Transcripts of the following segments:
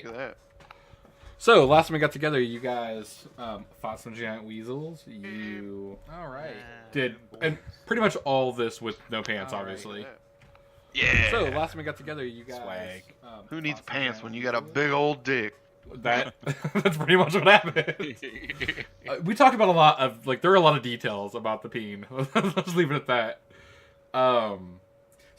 Look at that. So, last time we got together, you guys fought some giant weasels. You did, and pretty much all this with no pants, obviously. Yeah. So, last time we got together, you guys. Who needs pants when you got a big old dick? That's pretty much what happened. We talked about a lot of, like, there are a lot of details about the peen. Let's leave it at that. So,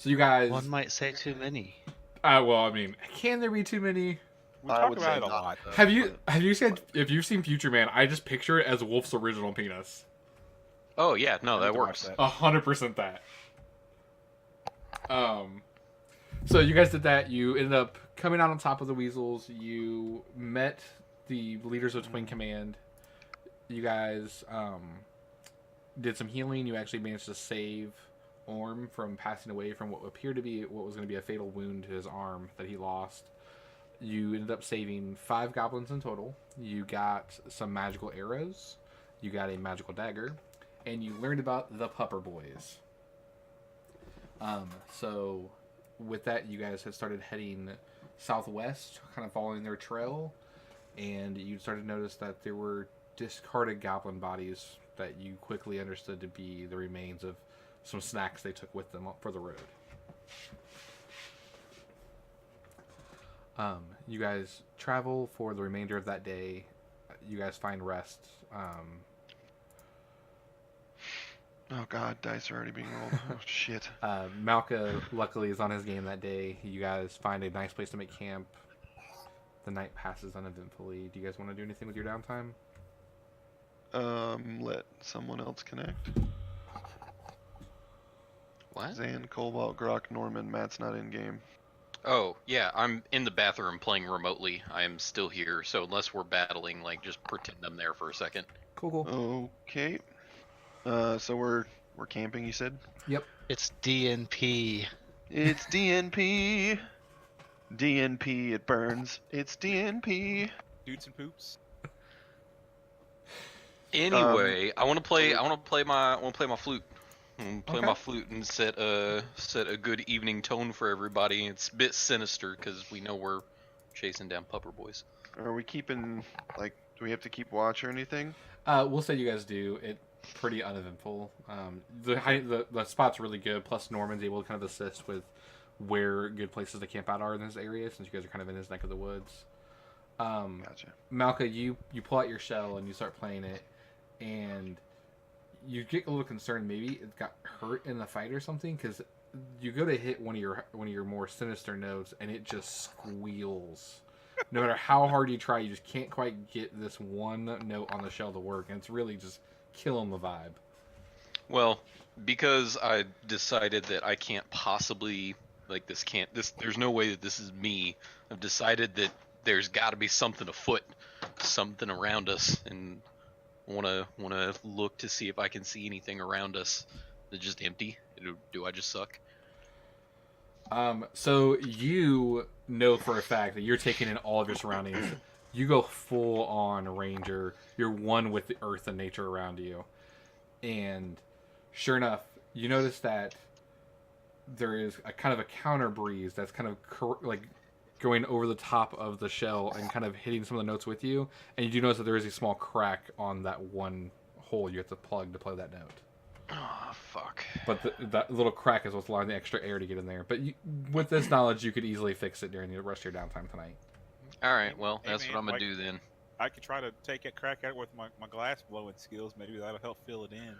you guys. One might say too many. Well, I mean, can there be too many? We talk about it a lot, though. Have you said, if you've seen Future Man, I just picture it as Wolf's original penis. Oh yeah, no, that works. 100% that. So you guys did that. You ended up coming out on top of the weasels. You met the leaders of Twin Command. You guys did some healing. You actually managed to save Orm from passing away from what appeared to be what was going to be a fatal wound to his arm that he lost. You ended up saving 5 goblins in total. You got some magical arrows. You got a magical dagger. And you learned about the Pupper Boys. So with that, you guys had started heading southwest, kind of following their trail. And you started to notice that there were discarded goblin bodies that you quickly understood to be the remains of some snacks they took with them for the road. You guys travel for the remainder of that day. You guys find rest. Oh god, dice are already being rolled. Oh shit. Malka luckily is on his game that day. You guys find a nice place to make camp. The night passes uneventfully. Do you guys want to do anything with your downtime? Let someone else connect. What? Zan, Cobalt, Grok, Norman, Matt's not in game. Oh, yeah, I'm in the bathroom playing remotely. I am still here, so unless we're battling, like, just pretend I'm there for a second. Cool. Okay. So we're camping, you said? Yep. It's DNP. It's DNP. DNP, it burns. It's DNP. Dudes and poops. Anyway, I want to play my flute. Play Okay. my flute and set a good evening tone for everybody. It's a bit sinister because we know we're chasing down Pupper Boys. Are we keeping, like, do we have to keep watch or anything? We'll say you guys do. It's pretty uneventful. The spot's really good. Plus, Norman's able to kind of assist with where good places to camp out are in this area, since you guys are kind of in his neck of the woods. Gotcha. Malka, you pull out your shell and you start playing it, and you get a little concerned. Maybe it got hurt in the fight or something, because you go to hit one of your more sinister notes, and it just squeals. No matter how hard you try, you just can't quite get this one note on the shell to work, and it's really just killing the vibe. Well, because I decided that I can't possibly there's no way that this is me. I've decided that there's got to be something afoot, something around us, and wanna look to see if I can see anything around us that's just empty. Do I just suck? So you know for a fact that you're taking in all of your surroundings. You go full on ranger. You're one with the earth and nature around you. And sure enough, you notice that there is a kind of a counter breeze that's kind of like going over the top of the shell and kind of hitting some of the notes with you. And you do notice that there is a small crack on that one hole you have to plug to play that note. Oh, fuck. But that little crack is what's allowing the extra air to get in there. But with this knowledge, you could easily fix it during the rest of your downtime tonight. Alright, well, Hey, that's man, what I'm gonna like- do then. I could try to take a crack at it with my glass blowing skills. Maybe that'll help fill it in.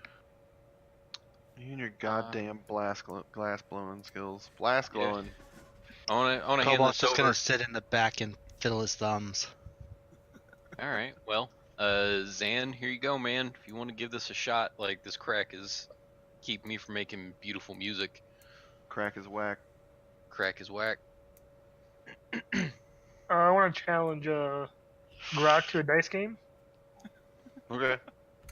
You and your goddamn glass blowing skills. Blast Yeah. glowing. I wanna hand Cobalt's this just over. gonna sit in the back and fiddle his thumbs. Alright, well, Zan, here you go, man. If you want to give this a shot, like, this crack is keeping me from making beautiful music. Crack is whack. Crack is whack. I want to challenge Grok to a dice game. Okay.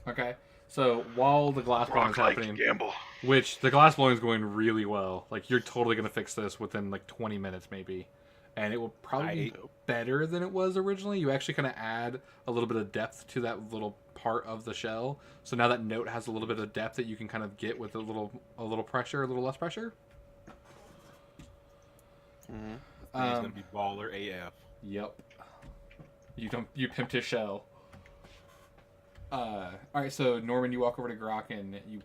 Okay. So while the glass blowing is happening, gamble. which the glass blowing is going really well, like you're totally gonna fix this within like 20 minutes maybe, and it will probably be better than it was originally. You actually kind of add a little bit of depth to that little part of the shell, so now that note has a little bit of depth that you can kind of get with a little pressure, a little less pressure. Mm-hmm. He's gonna be baller AF. Yep. You pimped his shell. All right, so Norman, you walk over to Grok and you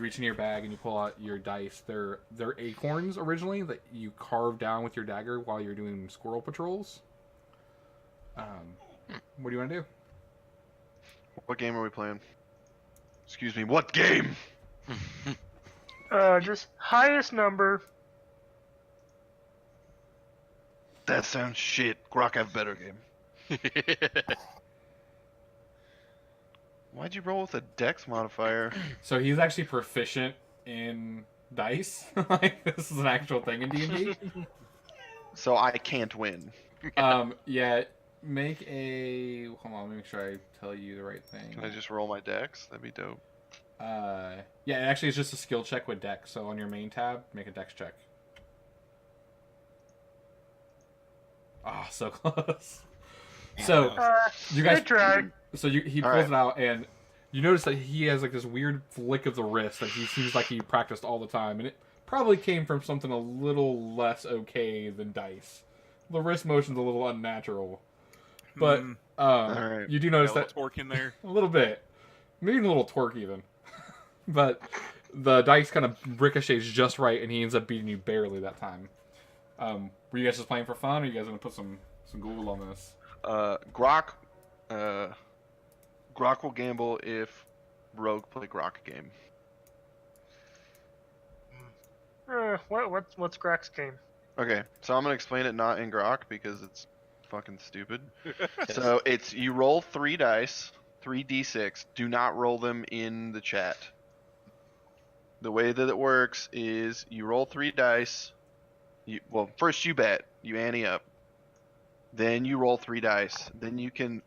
reach into your bag and you pull out your dice. They're acorns originally that you carved down with your dagger while you're doing squirrel patrols. What do you want to do? What game are we playing? Excuse me, what game? Just highest number. That sounds shit. Grok have better game. Why'd you roll with a dex modifier? So he's actually proficient in dice. Like this is an actual thing in D&D. So I can't win. Yeah. Make a. Hold on, let me make sure I tell you the right thing. Can I just roll my dex? That'd be dope. Yeah, actually, it's just a skill check with dex. So on your main tab, make a dex check. Ah, so close. So you guys Good try. So he pulls Alright. it out, and you notice that he has like this weird flick of the wrist that he seems like he practiced all the time, and it probably came from something a little less okay than dice. The wrist motion's a little unnatural, but Alright. you do Got a notice little that torque in there. a little bit, maybe a little torque even, but the dice kind of ricochets just right, and he ends up beating you barely that time. Were you guys just playing for fun, or you guys gonna put some Google on this? Grok will gamble if Rogue play Grok game. What's Grok's game? Okay, so I'm gonna explain it not in Grok because it's fucking stupid. So it's you roll 3 dice, 3d6. Do not roll them in the chat. The way that it works is you roll 3 dice. First you bet, you ante up. Then you roll 3 dice. Then you can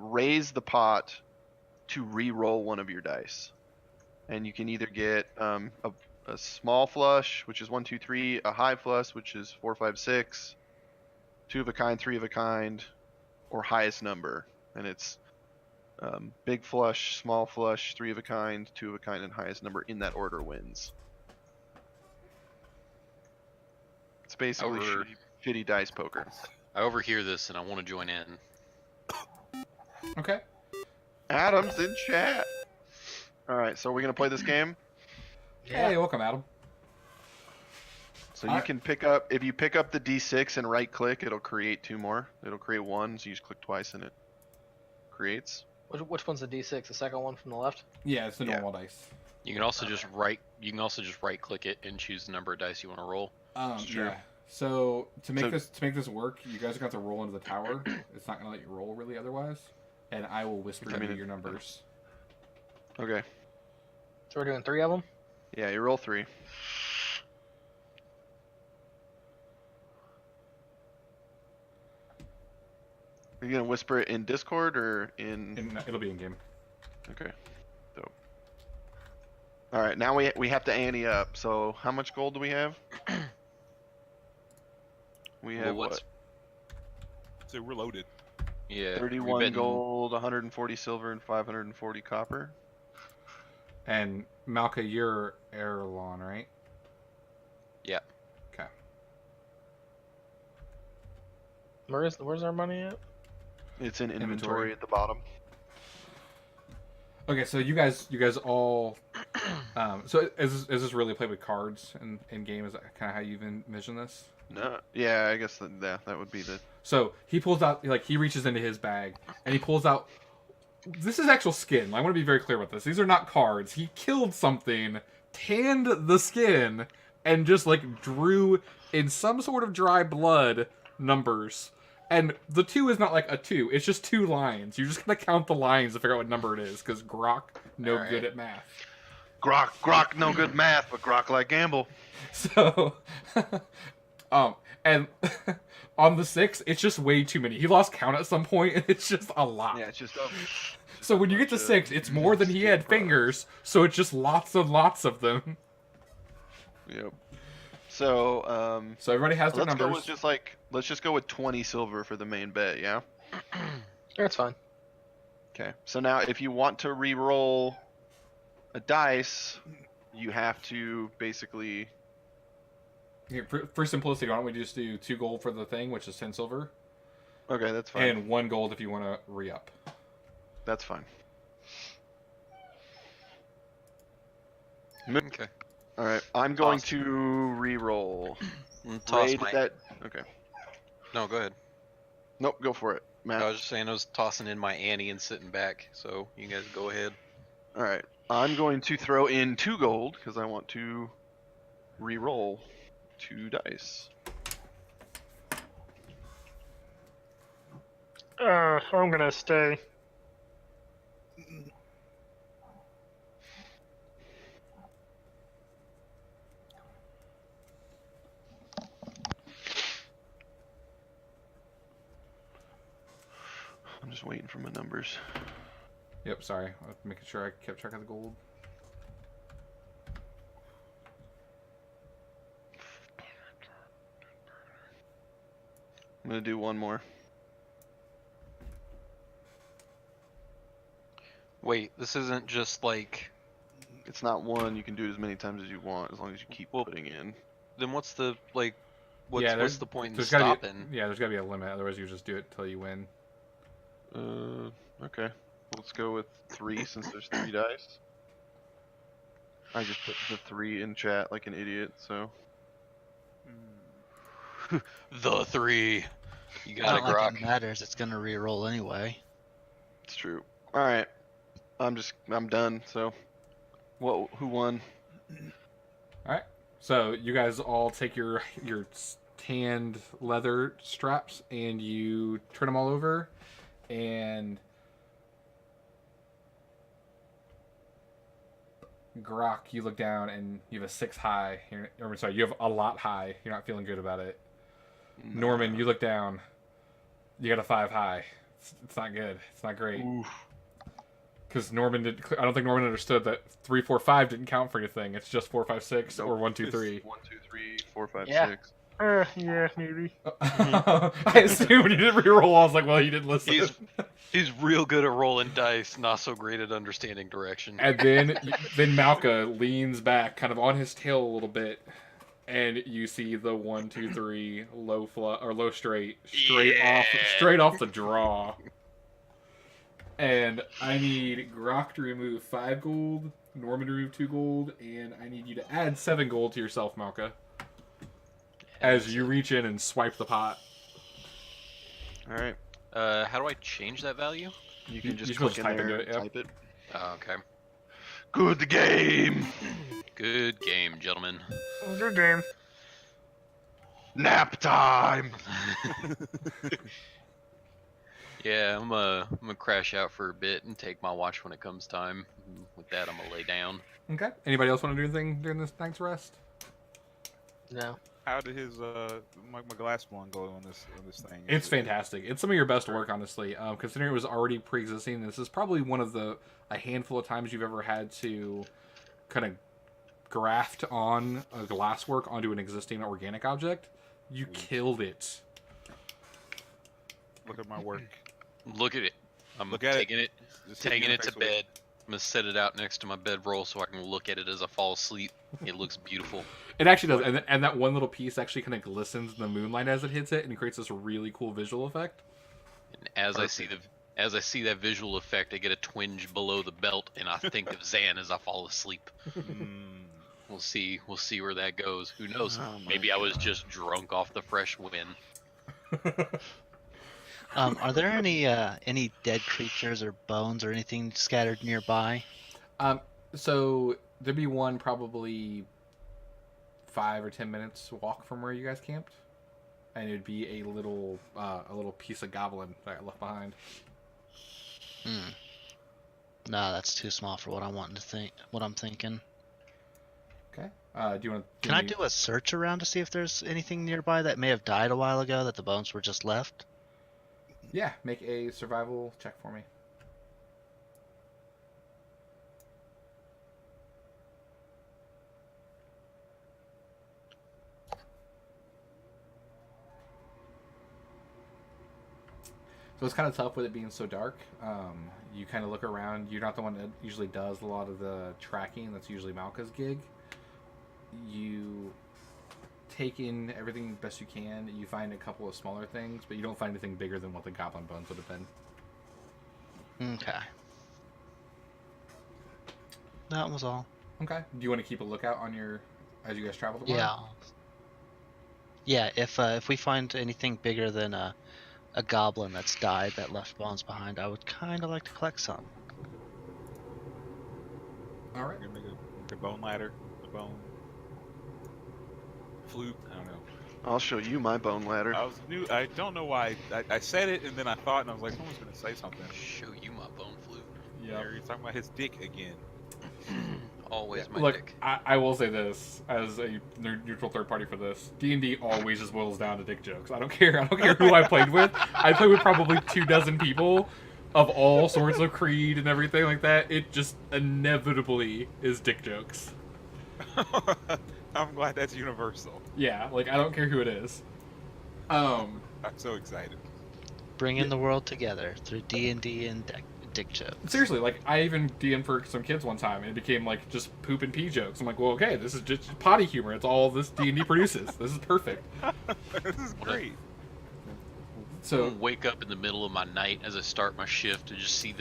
raise the pot to re-roll one of your dice, and you can either get a small flush, which is 1, 2, 3, a high flush, which is 4, 5, 6, 2 of a kind, 3 of a kind, or highest number, and it's big flush, small flush, 3 of a kind, 2 of a kind, and highest number in that order wins. It's basically shitty dice poker. I overhear this and I want to join in. Okay. Adam's in chat. All right, so we're gonna play this game. Hey, welcome, Adam. So you Alright. can pick up, if you pick up the D6 and right click, it'll create 2 more. It'll create 1, so you just click twice and it creates. Which one's the D6? The second one from the left? Yeah, it's the Yeah. normal dice. You can also just right click it and choose the number of dice you want to roll. Sure. Yeah. So to make So- this work, you guys are going to have to roll into the tower. It's not going to let you roll really otherwise, and I will whisper you your numbers. Okay. So we're doing 3 of them? Yeah, you roll 3. Are you gonna whisper it in Discord or in? And it'll be in game. Okay. Dope. All right, now we have to ante up. So how much gold do we have? We have what's- what? So we're loaded. Yeah. 31 betting- gold, 140 silver, and 540 copper. And Malka, you're Erlon, right? Yeah. Okay. Where's our money at? It's in Inventory. inventory at the bottom. Okay, so you guys all. So is this really played with cards in game? Is that kind of how you've envisioned this? No, yeah, I guess that would be the. So he pulls out, like, he reaches into his bag and he pulls out. This is actual skin. I want to be very clear about this. These are not cards. He killed something, tanned the skin, and just like drew in some sort of dry blood numbers. And the 2 is not like a 2. It's just 2 lines. You're just gonna count the lines to figure out what number it is, because Grok no Alright. good at math. Grok, no good math, but Grok like gamble. So, and on the 6, it's just way too many. He lost count at some point, and it's just a lot. Yeah, it's just. So when you get to 6, it's more than he had fingers, so it's just lots and lots of them. Yep. So So everybody has their let's go numbers. with let's just go with 20 silver for the main bet. Yeah. That's fine. Okay. So now, if you want to re-roll a dice, you have to basically. Here, for simplicity, why don't we just do 2 gold for the thing, which is 10 silver? Okay, that's fine. And 1 gold if you want to re-up. That's fine. Okay. All right, I'm going Toss. to re-roll. Toss Raid my. that. Okay. No, go ahead. Nope, go for it, Matt. I was just saying I was tossing in my Annie and sitting back, so you guys go ahead. All right, I'm going to throw in 2 gold because I want to re-roll 2 dice. I'm gonna stay. I'm just waiting for my numbers. Yep, sorry. I was making sure I kept track of the gold. I'm gonna do 1 more. Wait, this isn't just like. It's not 1. You can do it as many times as you want, as long as you keep Well, putting in. Then what's the like? What's Yeah, what's the point in there's gotta stopping? be, yeah, there's got to be a limit. Otherwise, you just do it till you win. Okay. Let's go with 3 since there's 3 dice. I just put the 3 in chat like an idiot, so. The 3. You It's got it, not like Grok. it matters. It's gonna re-roll anyway. It's true. All right. I'm done. So, who won? All right. So you guys all take your tanned leather straps and you turn them all over, and Grok, you look down and you have a 6 high. Or sorry, you have a lot high. You're not feeling good about it. Norman, you look down. You got a 5 high. It's not good. It's not great. Because Norman did. I don't think Norman understood that 3, 4, 5 didn't count for anything. It's just 4, 5, 6, or 1, 2, 3. 1, 2, 3, 4, 5, Yeah. 6. Yeah, maybe. I assumed when you didn't reroll. I was like, well, you didn't listen. He's real good at rolling dice, not so great at understanding direction. And then Malka leans back, kind of on his tail a little bit, and you see the 1, 2, 3 low low straight off the draw. And I need Grok to remove 5 gold, Norman to remove 2 gold, and I need you to add 7 gold to yourself, Malka, as you reach in and swipe the pot. All right. How do I change that value? You can just you're click supposed in to type there into and it, yep. type it. Oh, okay. Good game. Good game, gentlemen. Good game. Nap time. Yeah, I'm gonna crash out for a bit and take my watch when it comes time. With that, I'm gonna lay down. Okay. Anybody else want to do anything during this night's rest? No. How did his my glass one go on this thing? It's fantastic. It's some of your best work, honestly. Considering it was already pre-existing, this is probably one of a handful of times you've ever had to kind of graft on a glasswork onto an existing organic object. You killed it. Look at my work. Look at it. I'm Look at it. taking it, Just hit me taking in it the to face with bed. I'm gonna set it out next to my bedroll so I can look at it as I fall asleep. It looks beautiful. It actually does, and that one little piece actually kind of glistens in the moonlight as it hits it, and it creates this really cool visual effect. And as I see that visual effect, I get a twinge below the belt, and I think of Zan as I fall asleep. We'll see where that goes. Who knows? Oh my Maybe I was just drunk off the fresh wind. Are there any dead creatures or bones or anything scattered nearby? So there'd be one probably 5 or 10 minutes walk from where you guys camped, and it'd be a little piece of goblin that I left behind. No, that's too small for what I'm thinking. Okay. Do you want to? Can I do a search around to see if there's anything nearby that may have died a while ago that the bones were just left? Yeah, make a survival check for me. So it's kind of tough with it being so dark. You kind of look around. You're not the one that usually does a lot of the tracking. That's usually Malka's gig. You take in everything best you can. You find a couple of smaller things, but you don't find anything bigger than what the goblin bones would have been. Okay. That was all. Okay. Do you want to keep a lookout on your as you guys travel tomorrow? Yeah. Yeah, if we find anything bigger than a goblin that's died that left bones behind, I would kind of like to collect some. All right. You're gonna make a bone ladder, a bone flute. I don't know. I'll show you my bone ladder. I don't know why. I said it and then I thought and I was like, someone's gonna say something. Show you my bone flute. Yeah. He's talking about his dick again. Always my Look, dick. I will say this as a neutral third party for this: D&D always just boils down to dick jokes. I don't care. I don't care who I played with. I played with probably 24 people of all sorts of creed and everything like that. It just inevitably is dick jokes. I'm glad that's universal. Yeah, like I don't care who it is. I'm so excited. Bringing the world together through D&D and dick jokes. Seriously, like I even DM'd for some kids one time, and it became like just poop and pee jokes. I'm like, well, okay, this is just potty humor. It's all this D&D produces. This is perfect. This is great. So Wake up in the middle of my night as I start my shift to just see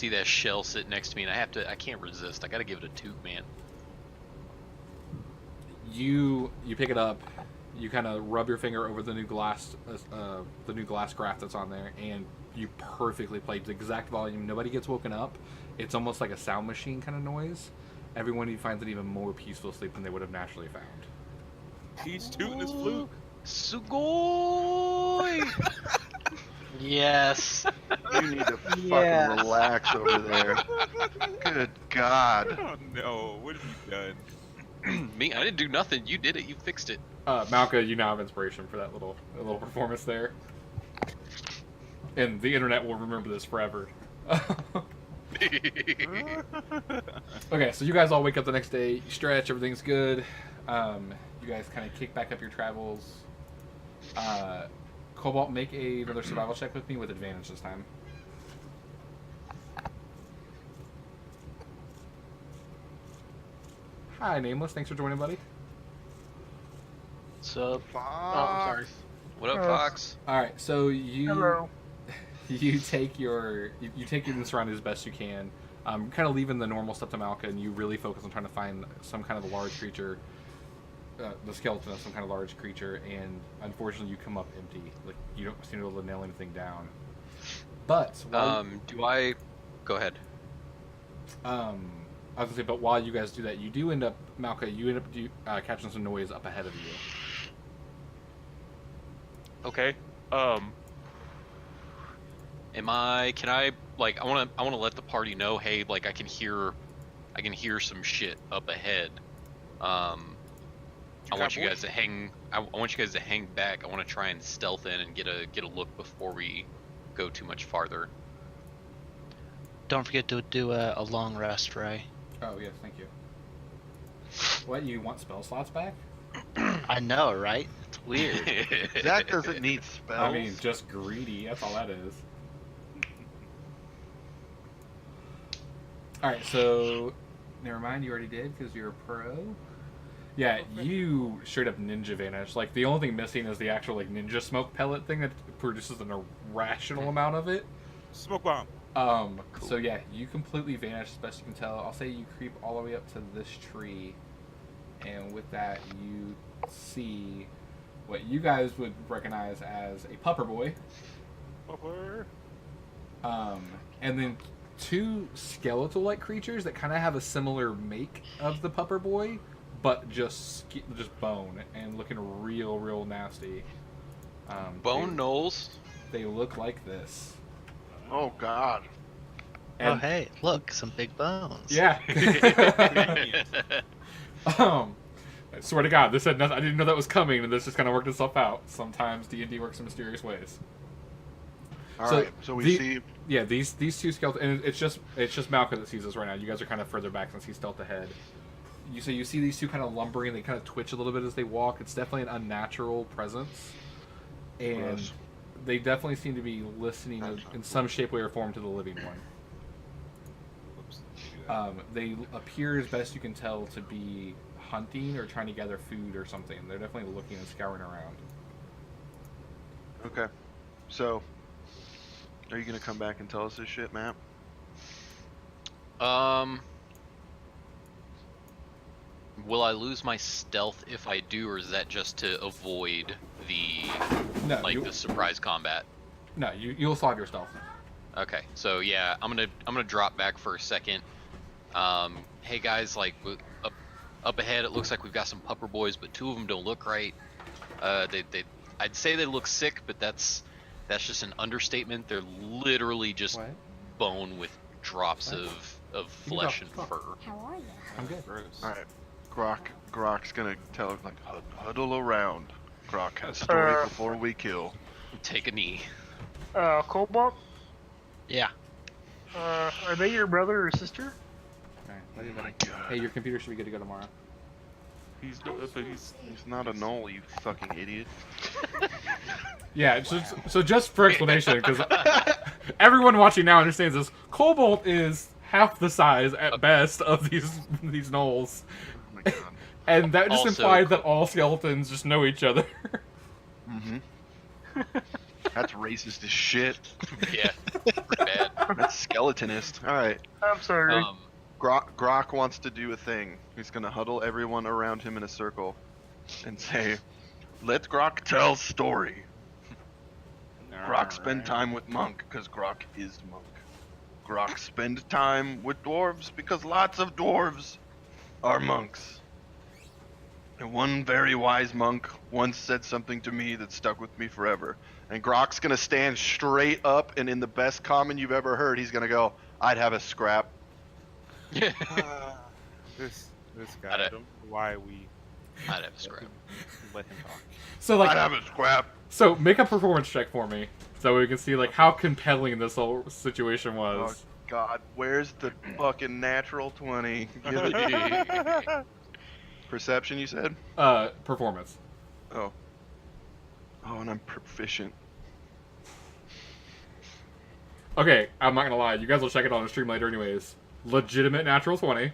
that shell sit next to me, and I can't resist. I gotta give it a toot, man. you pick it up, you kind of rub your finger over the new glass graph that's on there, and you perfectly play the exact volume. Nobody gets woken up. It's almost like a sound machine kind of noise. Everyone finds an even more peaceful sleep than they would have naturally found. He's tooting his flute. Sugoi! Yes. You need to fucking Yes. relax over there. Good God. Oh no, what have you done? Me? I didn't do nothing. You did it. You fixed it. Malka, you now have inspiration for that little performance there. And the internet will remember this forever. Okay, so you guys all wake up the next day, you stretch, everything's good. You guys kind of kick back up your travels. Cobalt, make another survival check with me with advantage this time. Hi, Nameless. Thanks for joining, buddy. So, Fuck. Oh, sorry. What up, Oh. Fox? All right, so you Hello. you take your surroundings as best you can. Kind of leaving the normal stuff to Malka, and you really focus on trying to find some kind of a large creature, the skeleton of some kind of large creature, and unfortunately you come up empty. Like you don't seem to be able to nail anything down. But while, Do I? Go ahead. I was gonna say, but while you guys do that, you do end up, Malka, you end up catching some noise up ahead of you. Okay. Can I like I want to let the party know, hey, like I can hear some shit up ahead. I want you guys to hang back. I want to try and stealth in and get a look before we go too much farther. don't forget to do a long rest, Ray. Oh yes, thank you. What, you want spell slots back? I know, right? It's weird. Zach doesn't need spells. I mean, just greedy. That's all that is. All right, so never mind. You already did because you're a pro. Yeah, you straight up ninja vanish. Like the only thing missing is the actual like ninja smoke pellet thing that produces an irrational amount of it. Smoke bomb. Cool. So yeah, you completely vanish as best you can tell. I'll say you creep all the way up to this tree, and with that you see what you guys would recognize as a pupper boy. Pupper. And then two skeletal-like creatures that kind of have a similar make of the pupper boy, but just bone and looking real nasty. Bone Knowles. They look like this. Oh God. Oh, And- hey, look, some big bones. Yeah. I swear to God, this had nothing. I didn't know that was coming, and this just kind of worked itself out. Sometimes D&D works in mysterious ways. All So right. So we the- see. Yeah, these two skeletons, and it's just Malcolm that sees us right now. You guys are kind of further back since he's stealth ahead. You see these two kind of lumbering. They kind of twitch a little bit as they walk. It's definitely an unnatural presence, and Gross. they definitely seem to be listening That's not in some shape, way, or form to the living one. Whoops. They appear, as best you can tell, to be hunting or trying to gather food or something. They're definitely looking and scouring around. Okay. So, are you gonna come back and tell us this shit, Matt? Will I lose my stealth if I do, or is that just to avoid the No, the surprise combat? No, you'll solve your stealth. Okay, so yeah, I'm gonna drop back for a second. Hey guys, like up ahead, it looks like we've got some pupper boys, but 2 of them don't look right. I'd say they look sick, but that's just an understatement. They're literally just What? bone with drops What? of flesh and fur. How are you? I'm good. Gross. All right. Grok's gonna tell like huddle around. Grok has story before we kill. Take a knee. Cobalt, Yeah. are they your brother or sister? Okay, Oh my god. hey, your computer should be good to go tomorrow. He's not a null, you fucking idiot. Yeah, so just for explanation, because everyone watching now understands this, Cobalt is half the size at best of these gnolls. Oh my god. And that just Also- implies that all skeletons just know each other. Mm-hmm. That's racist as shit. Yeah, pretty bad. That's skeletonist. All right. I'm sorry. Grok wants to do a thing. He's gonna huddle everyone around him in a circle and say, "Let Grok tell story." Grok spend time with Monk because Grok is Monk. Grok spend time with dwarves because lots of dwarves are monks. And one very wise monk once said something to me that stuck with me forever. And Grok's gonna stand straight up, and in the best comment you've ever heard, he's gonna go, "I'd have a scrap." This guy. I'd- I don't know why we I'd have a scrap. let him talk. So I'd have a scrap. so make a performance check for me, so we can see like how compelling this whole situation Oh was. God, where's the fucking natural 20? Give it- Perception, you said? Performance. Oh. Oh, and I'm proficient. Okay, I'm not gonna lie. You guys will check it on the stream later, anyways. Legitimate natural 20.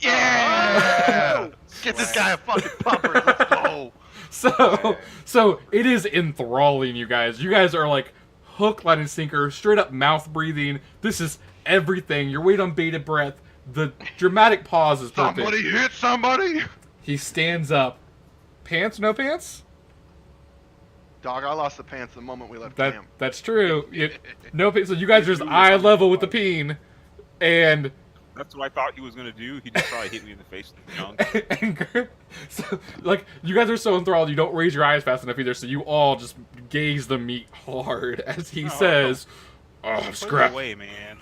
Yeah! Get this guy a fucking pupper. Let's go. So it is enthralling, you guys. You guys are like hook, line, and sinker, straight up mouth breathing. This is everything. You're waiting on bated breath. The dramatic pause is perfect. Somebody hit somebody. He stands up. Pants, no pants? Dog, I lost the pants the moment we left camp. That's true. No pants. So you guys are just eye level with the peen, and That's what I thought he was gonna do. He just probably hit me in the face with the junk. and so like you guys are so enthralled you don't raise your eyes fast enough either, so you all just gaze the meat hard as he says, "Oh, Put it scrap." away, man.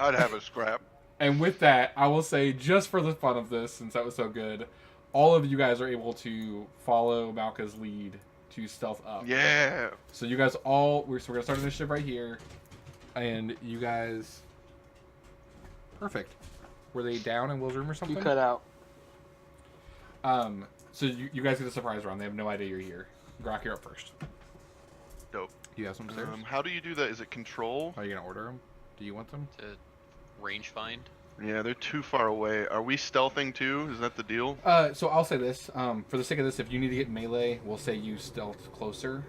I'd have a scrap. And with that, I will say, just for the fun of this, since that was so good, all of you guys are able to follow Malka's lead to stealth up. Yeah. So you guys all, we're gonna start initiative right here, and you guys, perfect. Were they down in Will's room or something? You cut out. So you guys get a surprise round. They have no idea you're here. Grok, you're up first. Dope. Do you have some upstairs? How do you do that? Is it control? Are you gonna order them? Do you want them? To range find. Yeah, they're too far away. Are we stealthing too? Is that the deal? So I'll say this. For the sake of this, if you need to get melee, we'll say you stealth closer.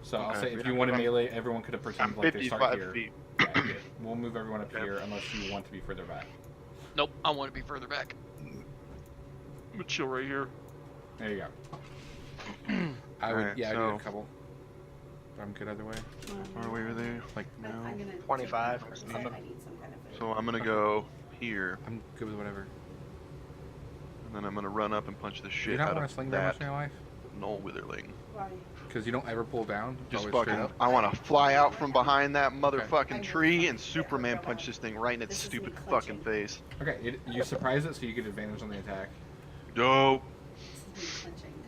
So I'll Okay. say if you want to melee, everyone could have pretended I'm like they start 55 here. feet. Yeah, good. We'll move everyone up Okay. here unless you want to be further back. Nope, I want to be further back. I'm gonna chill right here. There you go. I would, Alright, yeah, I do so- a couple. I'm good either way. How far away are they? Like now? 25. So I'm gonna go here, I'm good with whatever. and then I'm gonna run up and punch the Do shit you not out want of to sling very much that in your life? Null Witherling. Because you don't ever pull down. Just always straight fucking, up. I want to fly out from behind that motherfucking tree and Superman punch this thing right in its This is stupid me fucking clenching. face. Okay, you surprise it so you get advantage on the attack. Dope.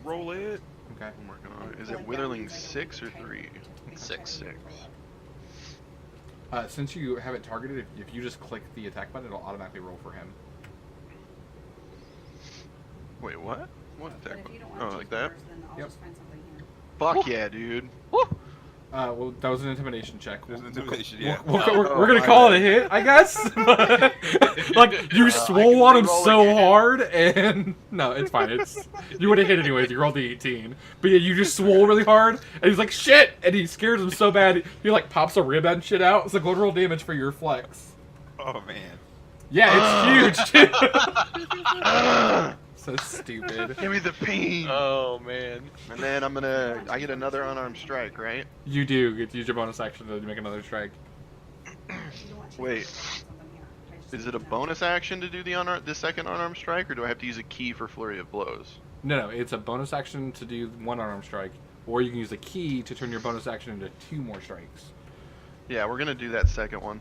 Roll it. Okay. I'm working on it. Is it Witherling 6 or 3? 6. 6. Since you have it targeted, if you just click the attack button, it'll automatically roll for him. Wait, what? What attack? Oh, like that? Yep. Fuck yeah, dude. Woo! Well, that was an intimidation check. There's an intimidation, yeah. We're gonna call it a hit, I guess. Like you swole on him so hard, and no, it's fine. You would have hit anyways. You rolled the 18, but yeah, you just swole really hard, and he's like shit, and he scares him so bad he like pops a rib and shit out. So go and roll damage for your flex. Oh man. Yeah, it's huge too. So stupid. Give me the pain. Oh man. And then I get another unarmed strike, right? You do get to use your bonus action to make another strike. Wait. Is it a bonus action to do the second unarmed strike, or do I have to use a key for flurry of blows? No, it's a bonus action to do one unarmed strike, or you can use a key to turn your bonus action into 2 more strikes. Yeah, we're gonna do that second one.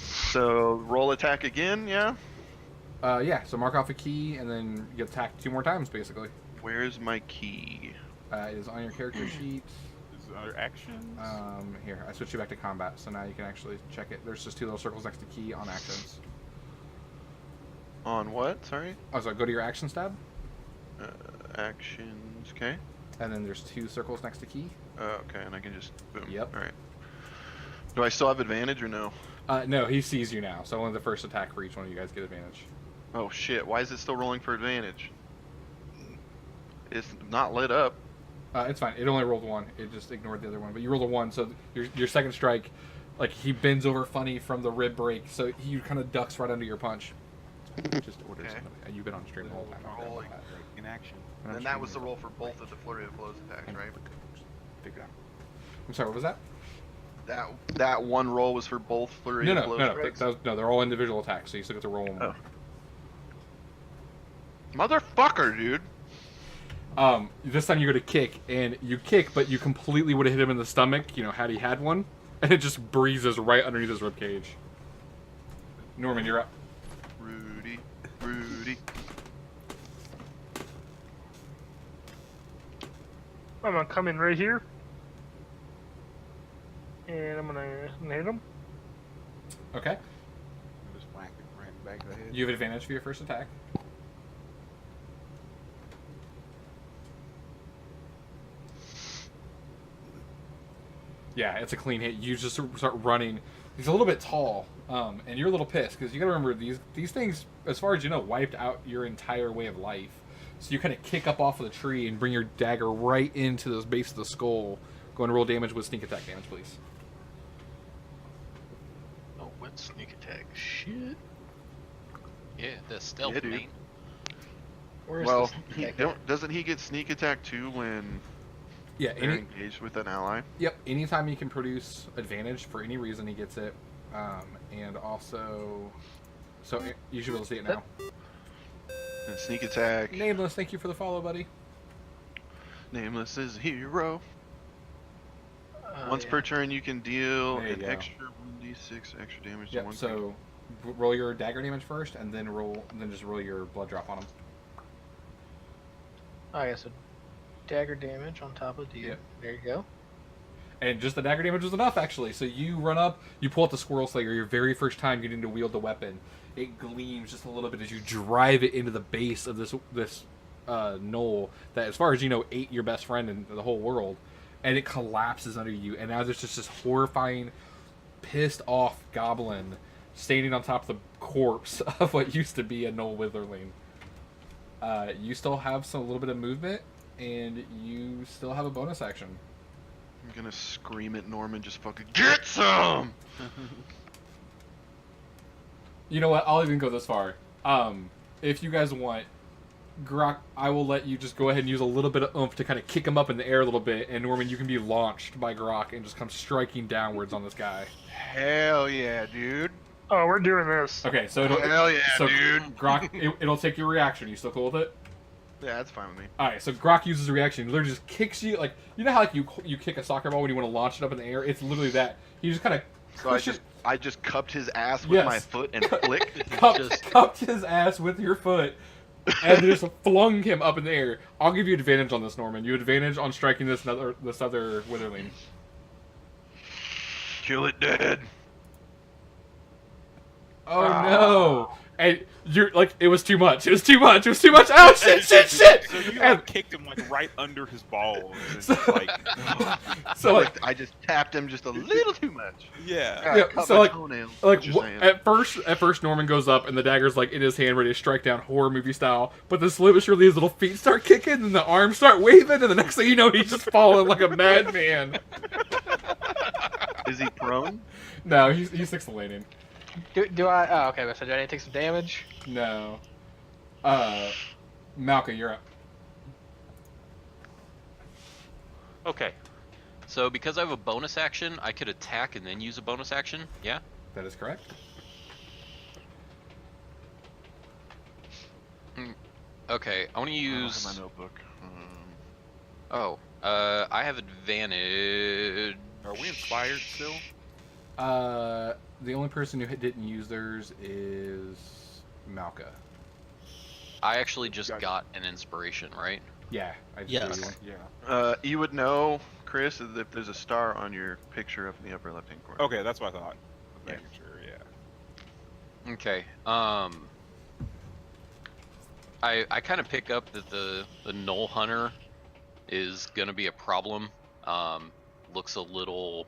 So roll attack again, yeah? Yeah, so mark off a key, and then you get attacked 2 more times, basically. Where's my key? It is on your character sheet. Is there other actions? Here, I switched you back to combat, so now you can actually check it. There's just 2 little circles next to key on actions. On what? Sorry? Oh, so go to your actions tab, Actions, okay. and then there's 2 circles next to key. Okay, and I can just, boom. Yep. Alright. Do I still have advantage or no? No, he sees you now, so only the first attack for each one of you guys get advantage. Oh shit, why is it still rolling for advantage? It's not lit up. It's fine. It only rolled 1. It just ignored the other one. But you rolled a 1, so your second strike, like he bends over funny from the rib break, so he kind of ducks right under your punch. Just order Okay. somebody. You've been on stream the whole time. Roll Okay, that. In action. And then that was the roll for both of the flurry of blows attacks, right? Figure it out. I'm sorry. What was that? That one roll was for both flurry of blows strikes? No, they're all individual attacks, so you still get to roll them. Oh. Motherfucker, dude. This time you go to kick, and you kick, but you completely would have hit him in the stomach, had he had one, and it just breezes right underneath his ribcage. Norman, you're up. Rudy. I'm gonna come in right here. And I'm gonna hit him. Okay. Just whack it right back of the head. You have advantage for your first attack. Yeah, it's a clean hit. You just start running. He's a little bit tall, and you're a little pissed because you gotta remember these things, as far as you know, wiped out your entire way of life. So you kind of kick up off of the tree and bring your dagger right into the base of the skull. Go and roll damage with sneak attack damage, please. Oh, what sneak attack? Shit. Yeah, the stealth, Yeah, dude. man. Where's Well, the sneak doesn't he get sneak attack too when Yeah, they're engaged with an ally? Yep, anytime you can produce advantage for any reason, he gets it. And also, so you should be able to see it now. And sneak attack. Nameless, thank you for the follow, buddy. Nameless is hero. Oh, Once yeah. per turn, you can deal There you an go. extra 1d6 extra damage to Yep. one So roll your dagger damage first, and then just roll your blood drop on him. Oh, yeah, so dagger damage on top of the. Yep. There you go. And just the dagger damage was enough, actually. So you run up, you pull out the Squirrel Slayer, your very first time getting to wield the weapon. It gleams just a little bit as you drive it into the base of this knoll that, as far as you know, ate your best friend in the whole world. And it collapses under you. And now there's just this horrifying, pissed off goblin standing on top of the corpse of what used to be a Knoll Witherling. You still have a little bit of movement, and you still have a bonus action. I'm gonna scream at Norman, just fucking get some! You know what? I'll even go this far. If you guys want, Grok, I will let you just go ahead and use a little bit of oomph to kind of kick him up in the air a little bit, and Norman, you can be launched by Grok and just come striking downwards on this guy. Hell yeah, dude. Oh, we're doing this. Okay, so it'll, Hell yeah, so dude. Grok, it'll take your reaction. You still cool with it? Yeah, that's fine with me. All right, so Grok uses a reaction. He literally just kicks you, like, you know how like you kick a soccer ball when you want to launch it up in the air? It's literally that. He just kind of So I just cupped his ass with Yes. my foot and flicked. cupped his ass with your foot and just flung him up in the air. I'll give you advantage on this, Norman. You have advantage on striking this other Witherling. Kill it dead. Oh no! And you're like, it was too much. It was too much. It was too much. Oh shit! Shit! Shit! So you And- like kicked him like right under his balls. And So- just like, So like, I just tapped him just a little too much. yeah. Yeah, Cut so, my like- toenail. like What you're saying. at first Norman goes up and the dagger's like in his hand, ready to strike down horror movie style. But then slowly but surely his little feet start kicking and the arms start waving, and the next thing you know, he's just falling like a madman. Is he prone? No, he's six landing. Do I? Oh, okay. So do I need to take some damage? No. Malka, you're up. Okay. So because I have a bonus action, I could attack and then use a bonus action. Yeah. That is correct. Okay. I want to I don't use. have my notebook. I have advantage. Are we inspired still? The only person who didn't use theirs is Malka. I actually just Gotcha. got an inspiration, right? Yeah, I just Yes. gave you one. Yeah. You would know, Chris, if there's a star on your picture up in the upper left-hand corner. Okay, that's what I thought. Yeah. Making sure, yeah. Okay. I kind of pick up that the Knoll Hunter is gonna be a problem. Looks a little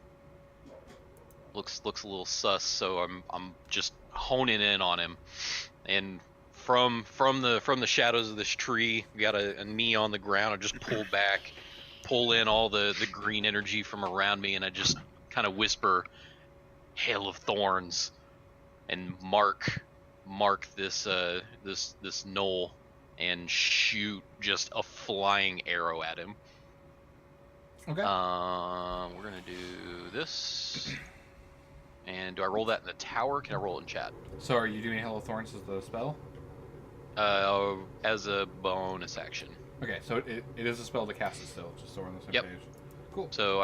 sus, so I'm just honing in on him, and from the shadows of this tree, we got a knee on the ground. I just pull back, pull in all the green energy from around me, and I just kind of whisper, "Hail of Thorns," and mark this this knoll, and shoot just a flying arrow at him. Okay. We're gonna do this. And do I roll that in the tower? Can I roll it in chat? So are you doing Hail of Thorns as the spell? As a bonus action. Okay, so it is a spell to cast it still, just so we're on the same Yep. page. Cool. So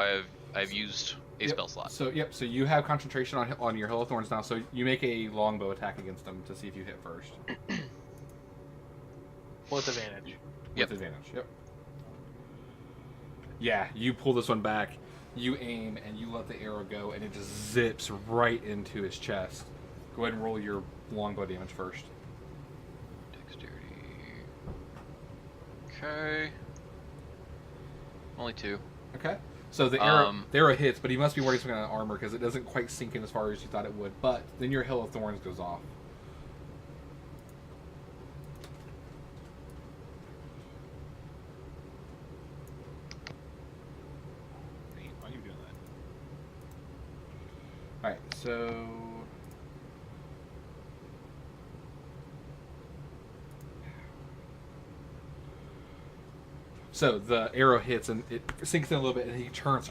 I've used a Yep. spell slot. So so you have concentration on your Hail of Thorns now. So you make a longbow attack against them to see if you hit first With advantage. Yep. with advantage. Yep. Yeah, you pull this one back. You aim and you let the arrow go, and it just zips right into his chest. Go ahead and roll your longbow damage first. Dexterity. Okay. Only 2. Okay. So the arrow hits, but he must be wearing some kind of armor because it doesn't quite sink in as far as you thought it would. But then your Hail of Thorns goes off. Why are you doing that? All right. So. So the arrow hits and it sinks in a little bit, and he turns.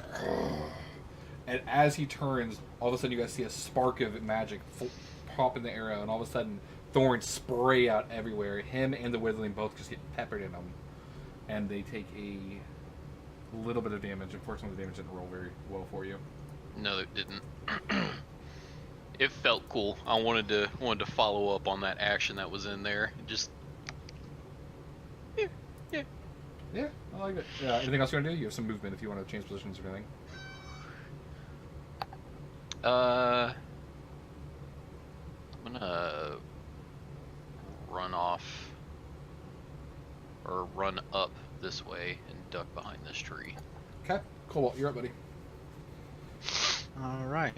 And as he turns, all of a sudden you guys see a spark of magic pop in the arrow, and all of a sudden thorns spray out everywhere. Him and the Withling both just get peppered in them, and they take a little bit of damage. Unfortunately, the damage didn't roll very well for you. No, it didn't. It felt cool. I wanted to follow up on that action that was in there. Just Yeah, I like it. Anything else you want to do? You have some movement if you want to change positions or anything. I'm gonna run off or run up this way and duck behind this tree. Okay, Cobalt, you're up, buddy. All right,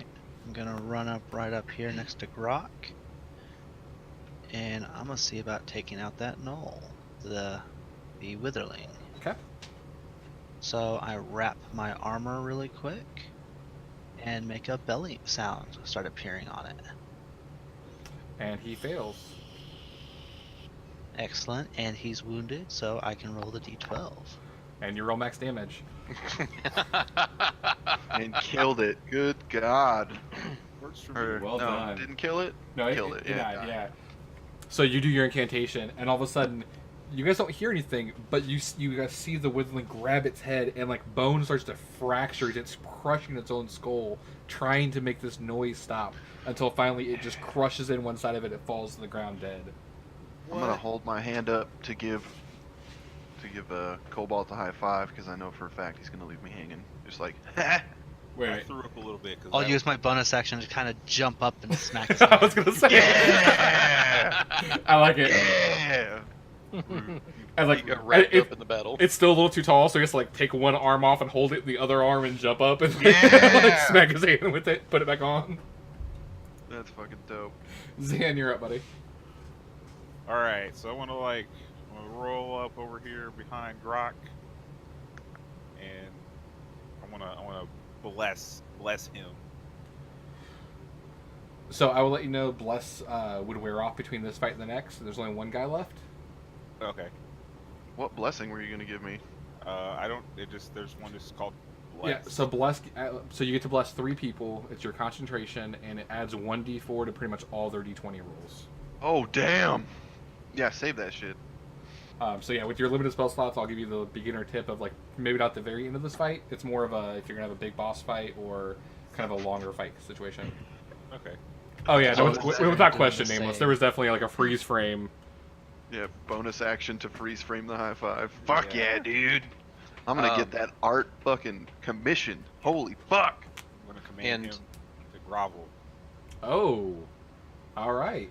I'm gonna run up right up here next to Grok, and I'm gonna see about taking out that knoll, the Witherling. Okay. So I wrap my armor really quick, and make a belly sound start appearing on it. And he fails. Excellent, and he's wounded, so I can roll the d12. And you roll max damage. And killed it. Good God. Works for Or, me. Well no, done. didn't kill it? No, Killed it, it yeah, died, it yeah. So you do your incantation, and all of a sudden, you guys don't hear anything, but you guys see the Withling grab its head, and like bone starts to fracture. It's crushing its own skull, trying to make this noise stop, until finally it just crushes in one side of it. It falls to the ground dead. I'm gonna hold my hand up to give Cobalt a high five because I know for a fact he's gonna leave me hanging. Just like, ha! Wait, I wait. threw up a little bit. 'Cause I'll that use my bonus action to kind of jump up and smack his I was hand. gonna say. Yeah. I like it. Yeah. I like He got wrapped it, up in the battle. It's still a little too tall, so he has to like take one arm off and hold it with the other arm and jump up and like, Yeah. smack his hand with it, put it back on. That's fucking dope. Zan, you're up, buddy. All right, so I want to roll up over here behind Grok, and I want to bless him. So I will let you know Bless would wear off between this fight and the next. There's only one guy left. Okay. What blessing were you gonna give me? I don't. There's one that's called bless. Yeah, so bless. So you get to bless 3 people. It's your concentration, and it adds 1d4 to pretty much all their d20 rolls. Oh damn. Yeah, save that shit. So yeah, with your limited spell slots, I'll give you the beginner tip of like maybe not the very end of this fight. It's more of a if you're gonna have a big boss fight or kind of a longer fight situation. Okay. Oh yeah, no, Oh, without doing question, the nameless. same. There was definitely like a freeze frame. Yeah, bonus action to freeze frame the high five. Fuck yeah, Yeah. dude. I'm gonna get that art fucking commissioned. Holy fuck. I'm gonna command And- him to grovel. Oh, all right.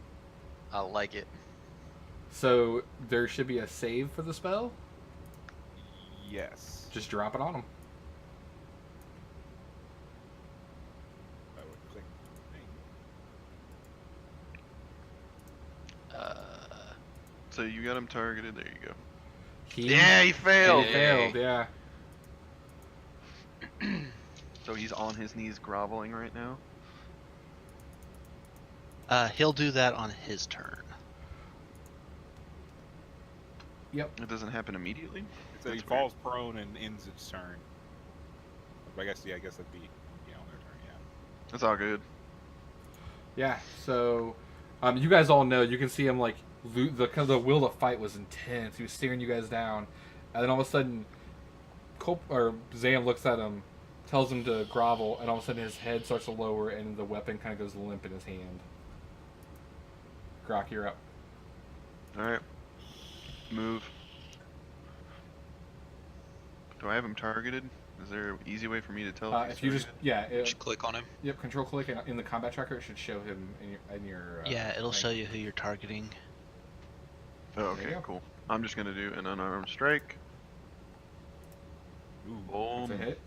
I like it. So there should be a save for the spell. Yes. Just drop it on him. I would click thing. So you got him targeted. There you go. He Yeah, he failed. He failed. Yeah. So he's on his knees groveling right now. He'll do that on his turn. Yep. It doesn't happen immediately. So he That's falls prone and ends its turn. I guess that'd be on their turn. Yeah. That's all good. Yeah. So, you guys all know. You can see him like the will to fight was intense. He was staring you guys down, and then all of a sudden, Zam looks at him, tells him to grovel, and all of a sudden his head starts to lower, and the weapon kind of goes limp in his hand. Grok, you're up. All right. Move. Do I have him targeted? Is there an easy way for me to tell? If you just Just click on him. yep, control click, and in the combat tracker it should show him in your Yeah, it'll thing. show you who you're targeting. Oh, There you okay, go. cool. I'm just gonna do an unarmed strike. Ooh. It's a Boom. hit.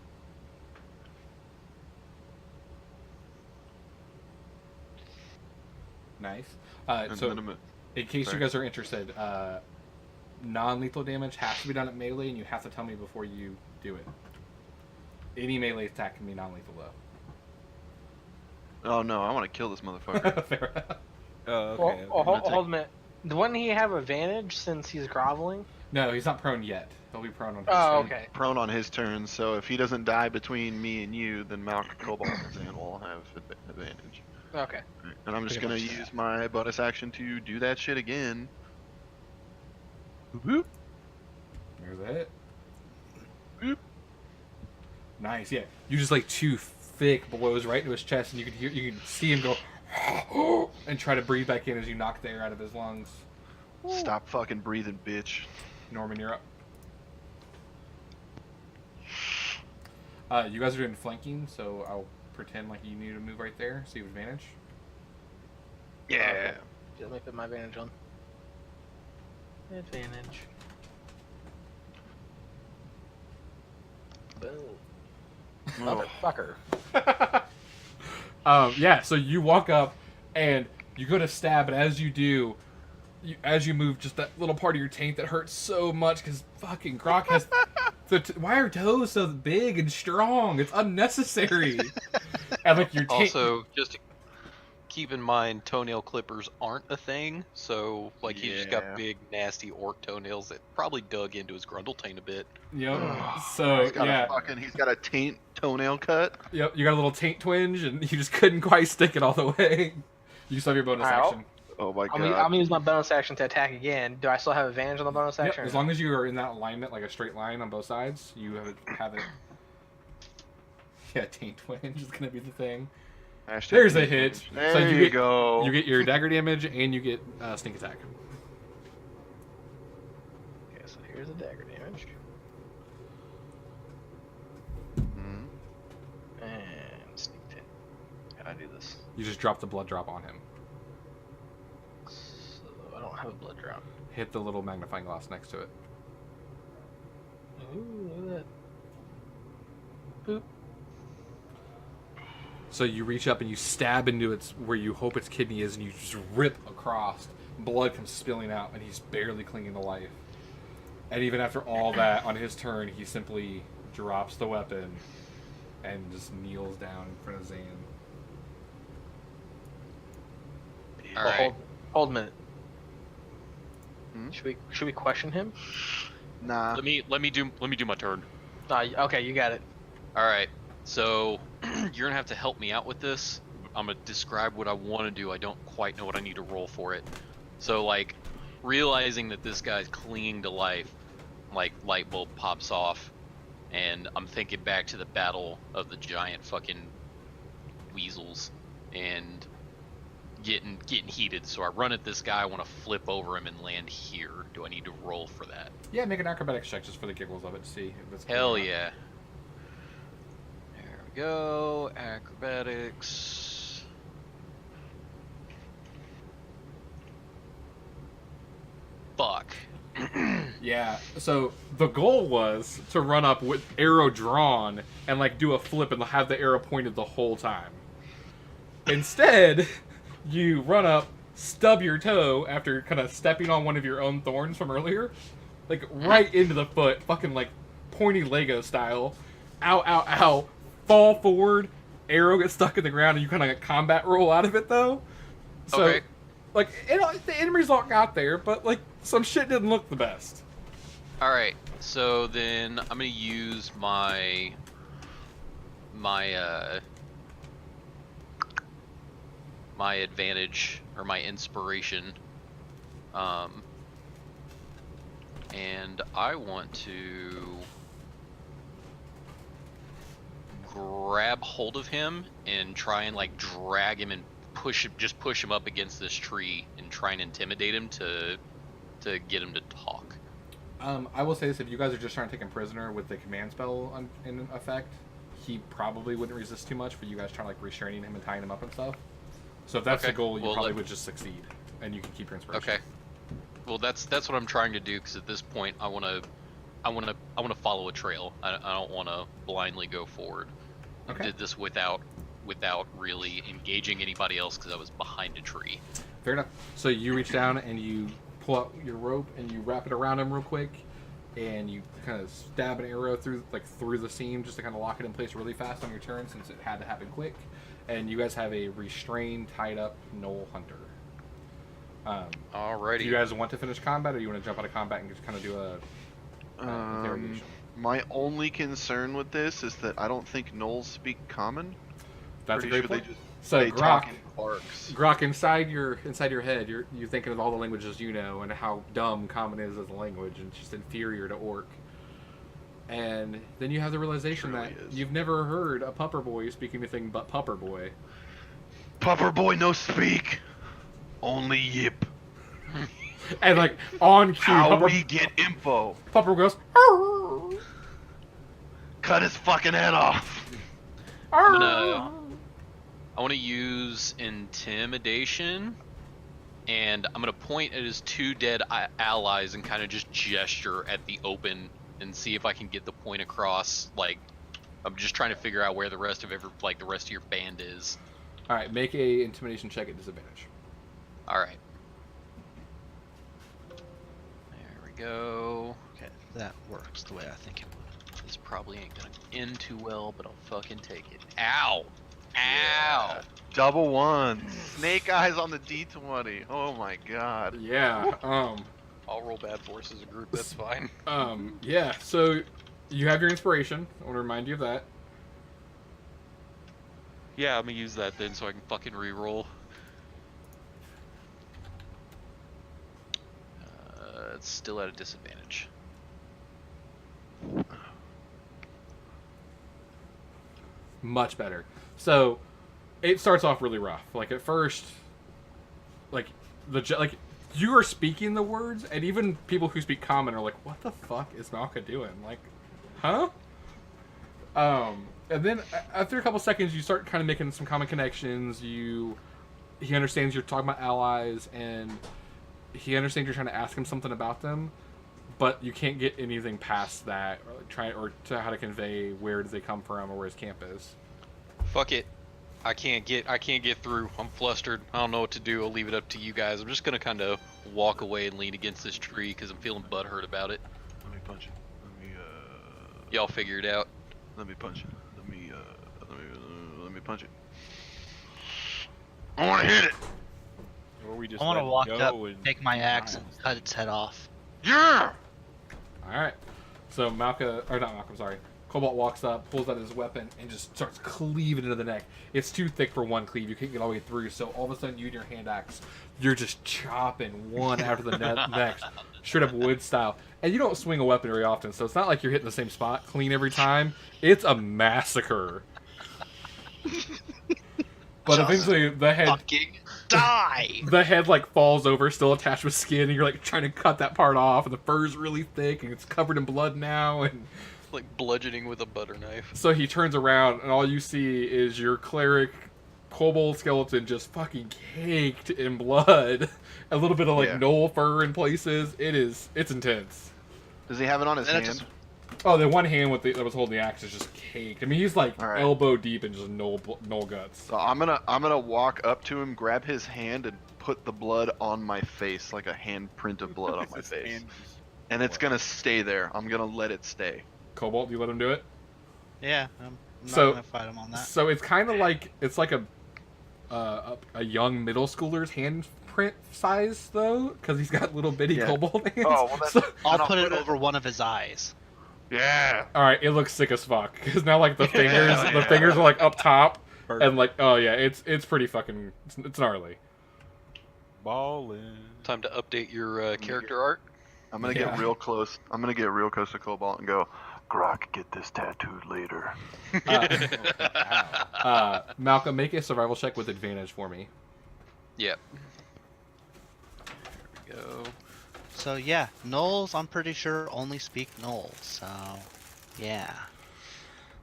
Nice. And So then I'm in case sorry. you guys are interested, non-lethal damage has to be done at melee, and you have to tell me before you do it. Any melee attack can be non-lethal Oh no, I want to kill this though. motherfucker. Fair enough. Oh, okay. Well, okay. hold a minute. Wouldn't he have advantage since he's groveling? No, he's not prone yet. He'll be prone on his Oh, turn. okay. Prone on his turn, so if he doesn't die between me and you, then Malk, Cobalt, and Zan will have advantage. Okay. And I'm just Pretty gonna much use my bonus action to do that shit again. Whoop. There's a hit. Boop. Nice, yeah. You just like 2 thick blows right into his chest, and you can see him go and try to breathe back in as you knock the air out of his lungs. Stop fucking breathing, bitch. Norman, you're up. You guys are doing flanking, so I'll pretend like you need to move right there, so you have advantage. Yeah. Let me put my advantage on. Advantage. Boom. Oh. Motherfucker. Yeah, so you walk up and you go to stab, and as you do, as you move, just that little part of your taint that hurts so much because fucking Grok has. Why are toes so big and strong? It's unnecessary. And like your taint. Also, just to keep in mind, toenail clippers aren't a thing. So, like, he's just Yeah. got big, nasty orc toenails that probably dug into his grundle taint a bit. Yep. So He's got yeah. he's got a taint toenail cut. Yep. You got a little taint twinge, and you just couldn't quite stick it all the way. You still have your bonus Alright, action. Oh my I'm god. gonna use my bonus action to attack again. Do I still have advantage on the bonus Yep, action? as long as you are in that alignment, like a straight line on both sides, you have it. Yeah, taint twinge is gonna be the thing. Hashtag There's a taint hit. twinge. There So you you get- go. You get your dagger damage and you get sneak attack. Okay, so here's the dagger damage. Mhm. And I do this? You just drop the blood drop on him. So I don't have a blood drop. Hit the little magnifying glass next to it. Ooh, look at that. Boop. So you reach up and you stab into its where you hope its kidney is, and you just rip across. Blood comes spilling out, and he's barely clinging to life. And even after all that, on his turn, he simply drops the weapon and just kneels down in front of Zan. All Well, right. hold a minute. Hmm? Should we question him? Nah. Let me do my turn. Okay, you got it. All right. So you're gonna have to help me out with this. I'm gonna describe what I want to do. I don't quite know what I need to roll for it. So like, realizing that this guy's clinging to life, like light bulb pops off, and I'm thinking back to the battle of the giant fucking weasels, and getting heated. So I run at this guy. I want to flip over him and land here. Do I need to roll for that? Yeah, make an acrobatics check just for the giggles of it to see if it's. Hell yeah. There we go. Acrobatics. Fuck. Yeah. So the goal was to run up with arrow drawn and like do a flip and have the arrow pointed the whole time. Instead, you run up, stub your toe after kind of stepping on one of your own thorns from earlier, like right into the foot, fucking like pointy Lego style. Ow, ow, ow. Fall forward, arrow gets stuck in the ground, and you kind of like combat roll out of it though. So, Okay. like, the end result got there, but like some shit didn't look the best. Alright, so then I'm gonna use my advantage or my inspiration, and I want to grab hold of him and try and like drag him and push him up against this tree and try and intimidate him to get him to talk. I will say this: if you guys are just trying to take him prisoner with the command spell in effect, he probably wouldn't resist too much for you guys trying to like restraining him and tying him up and stuff. So if that's Okay, the goal, you well, probably would just succeed, and you can keep your inspiration. Okay. Well, that's what I'm trying to do, because at this point I want to follow a trail. I don't want to blindly go forward. Okay. I did this without really engaging anybody else because I was behind a tree. Fair enough. So you reach down and you pull out your rope and you wrap it around him real quick, and you kind of stab an arrow through the seam just to kind of lock it in place really fast on your turn, since it had to happen quick. And you guys have a restrained, tied up Knoll Hunter. Alrighty. Do you guys want to finish combat, or do you want to jump out of combat and just kind of do a interrogation? My only concern with this is that I don't think gnolls speak common. That's a Pretty great sure point. So they talk in Grok, quarks. Grok, inside your head, you're thinking of all the languages you know and how dumb Common is as a language and just inferior to Orc. And then you have the realization Truly that is. you've never heard a pupper boy speak anything but pupper boy. Pupper boy no speak, only yip. And like on cue, How pupper, we get info? pupper goes. Cut his fucking head off. I want to use intimidation, and I'm gonna point at his two dead allies and kind of just gesture at the open and see if I can get the point across. Like, I'm just trying to figure out where the rest of your band is. All right, make a intimidation check at disadvantage. All right. There we go. Okay, that works the way I think it would. This probably ain't gonna end too well, but I'll fucking take it. Ow! Ow! Yeah. Double ones. Snake eyes on the D20. Oh my god. Yeah. I'll roll bad force as a group. That's fine. Yeah. So you have your inspiration. I want to remind you of that. Yeah, I'm gonna use that then so I can fucking re-roll. It's still at a disadvantage. Much better. So it starts off really rough. Like at first, like you are speaking the words, and even people who speak Common are like, "What the fuck is Malka doing?" Like, huh? And then after a couple seconds, you start kind of making some common connections. He understands you're talking about allies, and he understands you're trying to ask him something about them, but you can't get anything past that, or to how to convey where do they come from or where his camp is. Fuck it. I can't get through. I'm flustered. I don't know what to do. I'll leave it up to you guys. I'm just gonna kind of walk away and lean against this tree because I'm feeling butthurt about it. Let me punch it. Y'all figure it out. Let me punch it. Let me punch it. I want to hit it. Or we just I want to let it walk go up, and take my axe, and nice. cut its head off. Yeah. All right. So Cobalt walks up, pulls out his weapon, and just starts cleaving into the neck. It's too thick for one cleave. You can't get all the way through. So all of a sudden, you and your hand axe, you're just chopping one after the next, straight up wood style. And you don't swing a weapon very often, so it's not like you're hitting the same spot clean every time. It's a massacre. But eventually, the head Fucking die! the head like falls over, still attached with skin, and you're like trying to cut that part off, and the fur's really thick, and it's covered in blood now, and Like bludgeoning with a butter knife. so he turns around, and all you see is your cleric kobold skeleton just fucking caked in blood. A little bit of like Yeah. gnoll fur in places. It's intense. Does he have it on his Then it hand? just- Oh, the one hand that was holding the axe is just caked. I mean, he's like All right. elbow deep in just gnoll guts. So I'm gonna walk up to him, grab his hand, and put the blood on my face, like a handprint of blood on my His face. hand just- And it's gonna stay there. I'm gonna let it stay. Cobalt, do you let him do it? Yeah, I'm not So- gonna fight him on that. So it's kind of like a young middle schooler's handprint size though, because he's got little bitty Yeah. kobold hands. Oh, well, that's- So- I'll I'll put it put it- over one of his eyes. Yeah. all right, it looks sick as fuck because now like the fingers, Yeah. the fingers are like up top, Perfect. and like oh yeah, it's pretty fucking it's gnarly. Ballin'. Time to update your character art. I'm gonna Yeah. get real close. I'm gonna get real close to Cobalt and go, Grok, get this tattooed later. Malcolm, make a survival check with advantage for me. Yep. There we go. So yeah, gnolls, I'm pretty sure only speak gnolls. So yeah.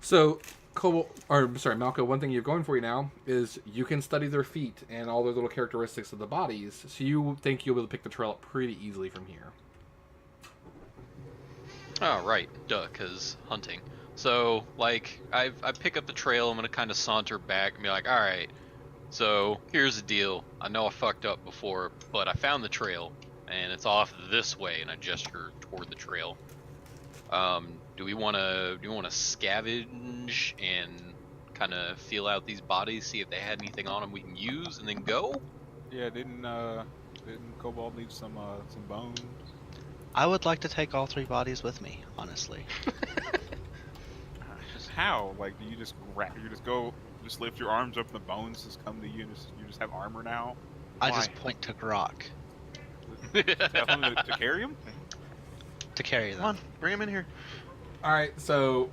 So, Malco, one thing you're going for you now is you can study their feet and all their little characteristics of the bodies, so you think you'll be able to pick the trail up pretty easily from here. Oh, right. Duh, because hunting. So, like, I pick up the trail, I'm going to kind of saunter back and be like, alright, so here's the deal. I know I fucked up before, but I found the trail, and it's off this way, and I gesture toward the trail. Do we want to scavenge and kind of feel out these bodies, see if they had anything on them we can use, and then go? Yeah, didn't Cobalt leave some bones? I would like to take all 3 bodies with me, honestly. How? Like, do you just just lift your arms up and the bones just come to you and you just have armor now? I Why? just point to Grok Tell him to carry him? to carry Come on, them. bring him in here. All right, so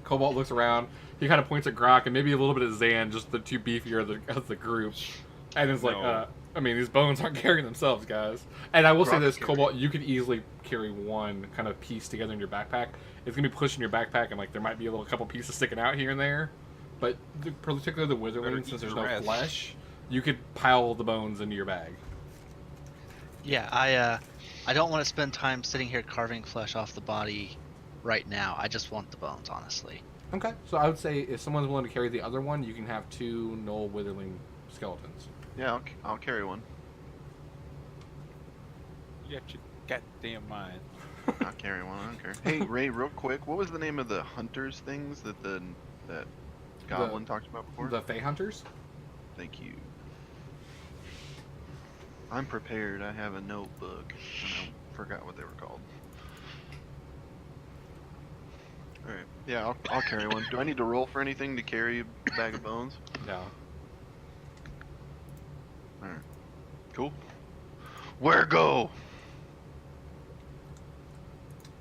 Cobalt looks around. He kind of points at Grok and maybe a little bit of Zan, just the two beefier of the group. And it's like, No. I mean, these bones aren't carrying themselves, guys. And I will say Grok this, can Cobalt, you could easily carry one kind of piece together in your backpack. It's gonna be pushing your backpack, and like there might be a little couple pieces sticking out here and there. But particularly the Better witherling, eat since there's your no rest. flesh, you could pile the bones into your bag. Yeah, I don't want to spend time sitting here carving flesh off the body right now. I just want the bones, honestly. Okay, so I would say if someone's willing to carry the other one, you can have 2 Knoll Witherling skeletons. Yeah, I'll carry one. You got your goddamn mind. I'll carry one. I don't care. Hey, Ray, real quick, what was the name of the hunters things that Goblin talked about before? The Fey Hunters? Thank you. I'm prepared. I have a notebook. And I forgot what they were called. Alright. Yeah, I'll carry one. Do I need to roll for anything to carry a bag of bones? No. Alright. Cool. Where go?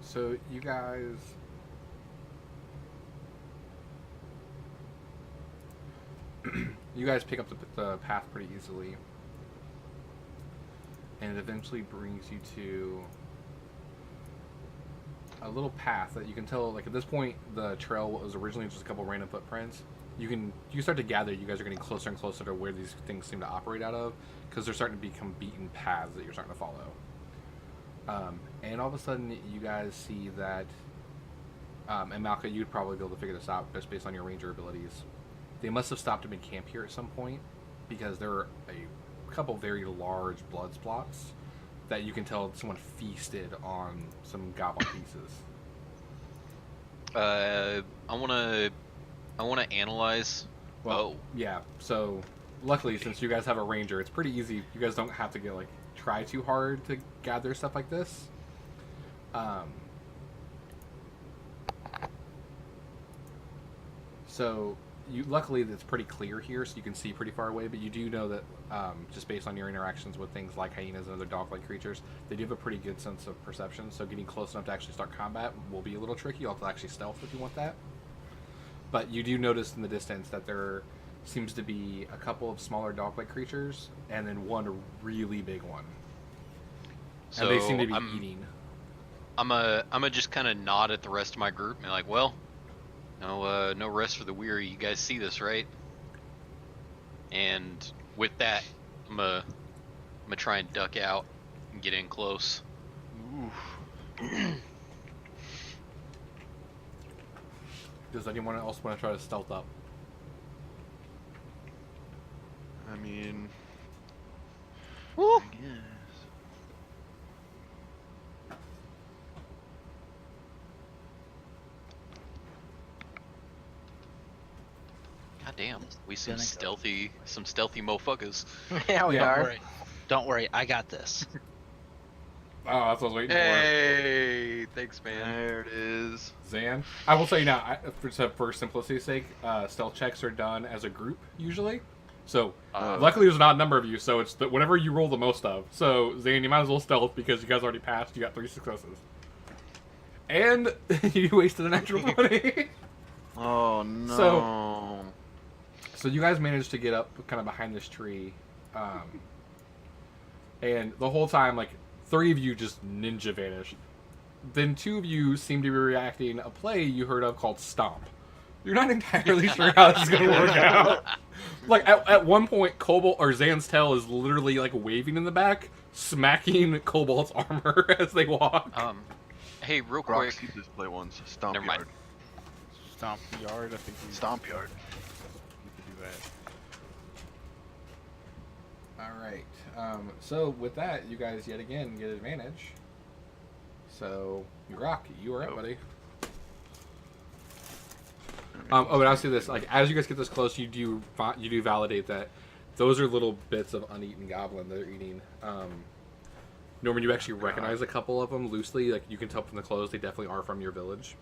So you guys... you guys pick up the path pretty easily. And it eventually brings you to a little path that you can tell. Like at this point, the trail was originally just a couple random footprints. You can start to gather you guys are getting closer and closer to where these things seem to operate out of, because they're starting to become beaten paths that you're starting to follow. And all of a sudden, you guys see that, and Malka, you'd probably be able to figure this out just based on your ranger abilities. They must have stopped him in camp here at some point, because there are a couple very large blood spots that you can tell someone feasted on some goblin pieces. I wanna analyze. Well, yeah. So, luckily, since you guys have a ranger, it's pretty easy. You guys don't have to get try too hard to gather stuff like this. So, luckily it's pretty clear here, so you can see pretty far away. But you do know that just based on your interactions with things like hyenas and other dog-like creatures, they do have a pretty good sense of perception. So, getting close enough to actually start combat will be a little tricky. You'll have to actually stealth if you want that. But you do notice in the distance that there seems to be a couple of smaller dog-like creatures, and then one really big one. So And they seem to be eating. I'm a just kind of nod at the rest of my group and like, well, no rest for the weary. You guys see this, right? And with that, I'm gonna try and duck out and get in close. Does anyone else want to try to stealth up? I mean, Woo! I guess. God damn, we some Gonna stealthy moffuckers. Yeah, we Yeah, are. Don't worry, I got this. Oh, that's what I was waiting Hey, thanks, man. There it is. for. Zan. I will say now, for simplicity's sake, stealth checks are done as a group usually. So luckily there's not a number of you, so it's whatever you roll the most of. So Zan, you might as well stealth because you guys already passed. You got 3 successes, and you wasted an actual 20. Oh no. So you guys managed to get up kind of behind this tree, and the whole time, 3 of you just ninja vanished. Then 2 of you seem to be reacting a play you heard of called Stomp. You're not entirely sure how this is going to work out. At one point, Cobalt or Zan's tail is literally waving in the back, smacking Cobalt's armor as they walk. Hey, real Rock, quick. see this play once. Stomp Never mind. yard. Stomp the yard. I think you Stomp yard. you could do that. All right. So with that, you guys yet again get advantage. So Rock, you are up, buddy. But I'll say this: as you guys get this close, you do validate that those are little bits of uneaten goblin that they're eating. Norman, you actually recognize a couple of them loosely. You can tell from the clothes; they definitely are from your village.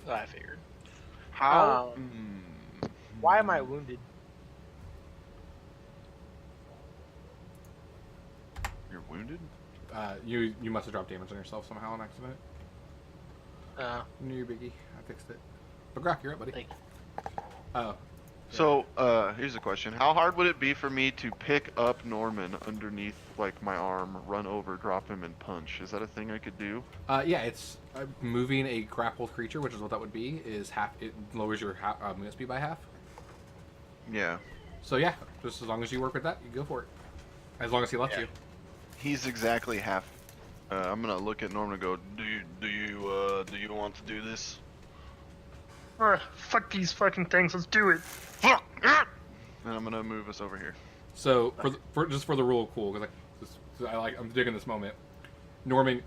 I figured. How? Why am I wounded? You're wounded? You must have dropped damage on yourself somehow on accident. New biggie. I fixed it. But Grok, you're up, buddy. Thank Oh. So, here's a question. How hard would it be for me to pick up Norman underneath, my arm, run over, drop him, and punch? Is that a thing I could do? Yeah, it's moving a grappled creature, which is what that would be, is half. It lowers your movement speed by half. Yeah. So yeah, just as long as you work with that, you go for it. As long as he lets you. He's exactly half. I'm gonna look at Norman and go, do you want to do this? Fuck these fucking things. Let's do it. Fuck! And I'm gonna move us over here. So for the rule of cool, because I'm digging this moment. Norman,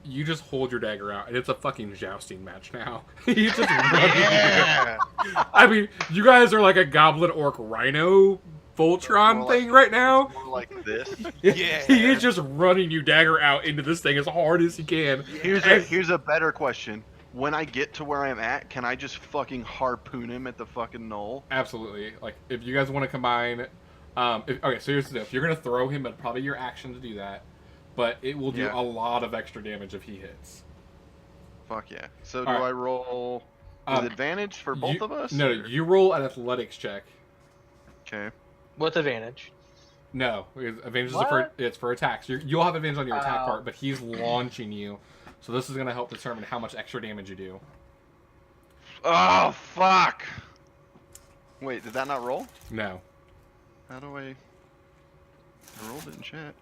you just hold your dagger out, and it's a fucking jousting match now. You just Yeah! I mean, you guys are like a goblin orc rhino Voltron More thing right now. More like this. Yeah. He is just running you dagger out into this thing as hard as he can. Here's a better question. When I get to where I'm at, can I just fucking harpoon him at the fucking knoll? Absolutely. If you guys want to combine, okay. So here's the deal: if you're gonna throw him, it's probably your action to do that, but it will do a lot of extra damage if he hits. Fuck yeah. So do All right. I roll with advantage for both of us? No, or- you roll an athletics check. Okay. With advantage. No, advantage is What? it's for attacks. You'll have advantage on your attack Oh. part, but he's launching you, so this is gonna help determine how much extra damage you do. Oh fuck! Wait, did that not roll? No. How do I rolled it in chat?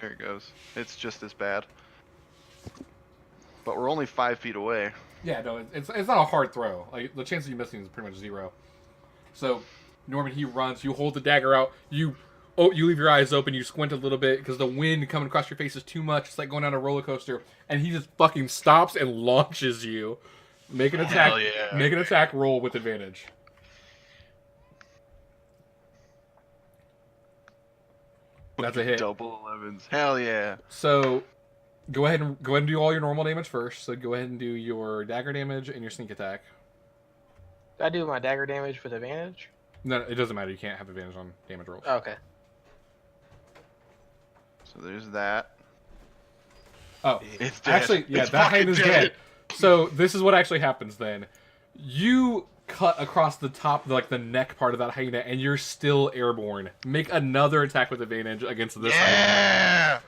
There it goes. It's just as bad. But we're only 5 feet away. Yeah, no, it's not a hard throw. Like the chance of you missing is pretty much 0. So, Norman, he runs. You hold the dagger out. You leave your eyes open. You squint a little bit because the wind coming across your face is too much. It's like going down a roller coaster. And he just fucking stops and launches you. Make an attack. Hell yeah. Make an attack roll with advantage. That's a hit. Double 11s. Hell yeah. So, go ahead and do all your normal damage first. So go ahead and do your dagger damage and your sneak attack. Did I do my dagger damage with advantage? No, it doesn't matter. You can't have advantage on damage rolls. Okay. So there's that. Oh, It's dead. actually, yeah, It's that fucking hand is dead. So this is what actually happens then. You cut across the top, like the neck part of that hyena, and you're still airborne. Make another attack with advantage against this hyena. Yeah!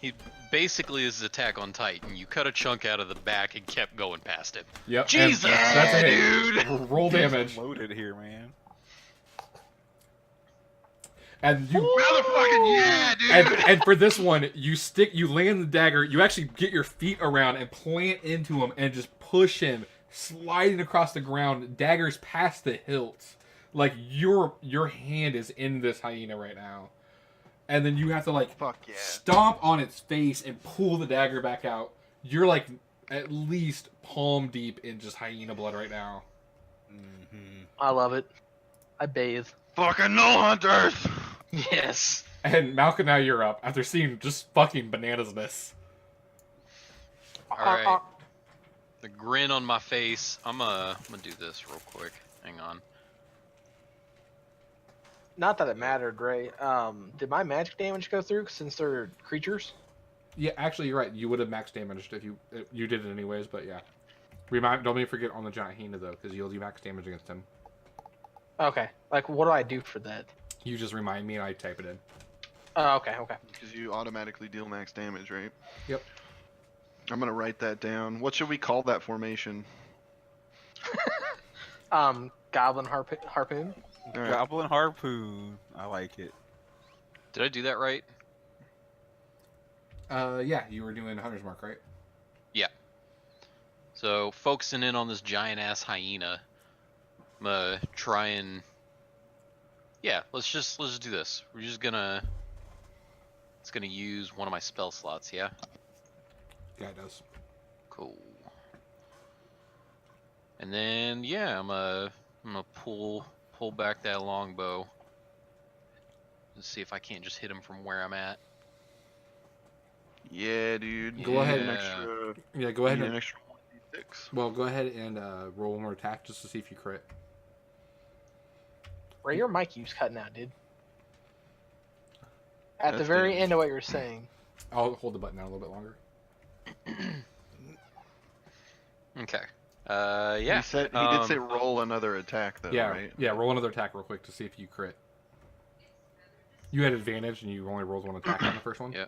He basically is his attack on Titan. You cut a chunk out of the back and kept going past him. Yep. Jesus! and that's a hit. dude! Roll damage. Loaded here, man. And you Motherfucking yeah, dude! and for this one, you land the dagger, you actually get your feet around and plant into him and just push him, sliding across the ground, daggers past the hilt. Like your hand is in this hyena right now. And then you have to like Fuck yeah. stomp on its face and pull the dagger back out. You're like at least palm deep in just hyena blood right now. Mm-hmm. I love it. I bathe. Fucking no hunters! Yes. And Malcolm, now you're up after seeing just fucking bananasness. Alright. The grin on my face. I'm gonna do this real quick. Hang on. Not that it mattered, right? Did my magic damage go through since they're creatures? Yeah, actually, you're right. You would have max damaged if you did it anyways, but yeah. Don't forget on the giant hyena though, because you'll do max damage against him. Okay. Like, what do I do for that? You just remind me and I type it in. Oh, okay, okay. Because you automatically deal max damage, right? Yep. I'm gonna write that down. What should we call that formation? Goblin harpoon. Alright. Goblin harpoon. I like it. Did I do that right? Yeah, you were doing Hunter's Mark, right? Yeah. So focusing in on this giant ass hyena. I'm gonna try and let's just do this. We're just gonna use one of my spell slots, yeah? Yeah, it does. Cool. And then yeah, I'm gonna pull back that longbow. Let's see if I can't just hit him from where I'm at. Yeah, dude. Go ahead An Yeah. extra. Yeah, go ahead Need and an extra 1d6. well, go ahead and roll one more attack just to see if you crit. Ray, your mic keeps cutting out, dude. At the That's very good. end of what you're saying. I'll hold the button down a little bit longer. Okay. Yeah. He did say roll another attack though, Yeah, right? yeah. Roll another attack real quick to see if you crit. You had advantage and you only rolled one attack on the first one. Yeah.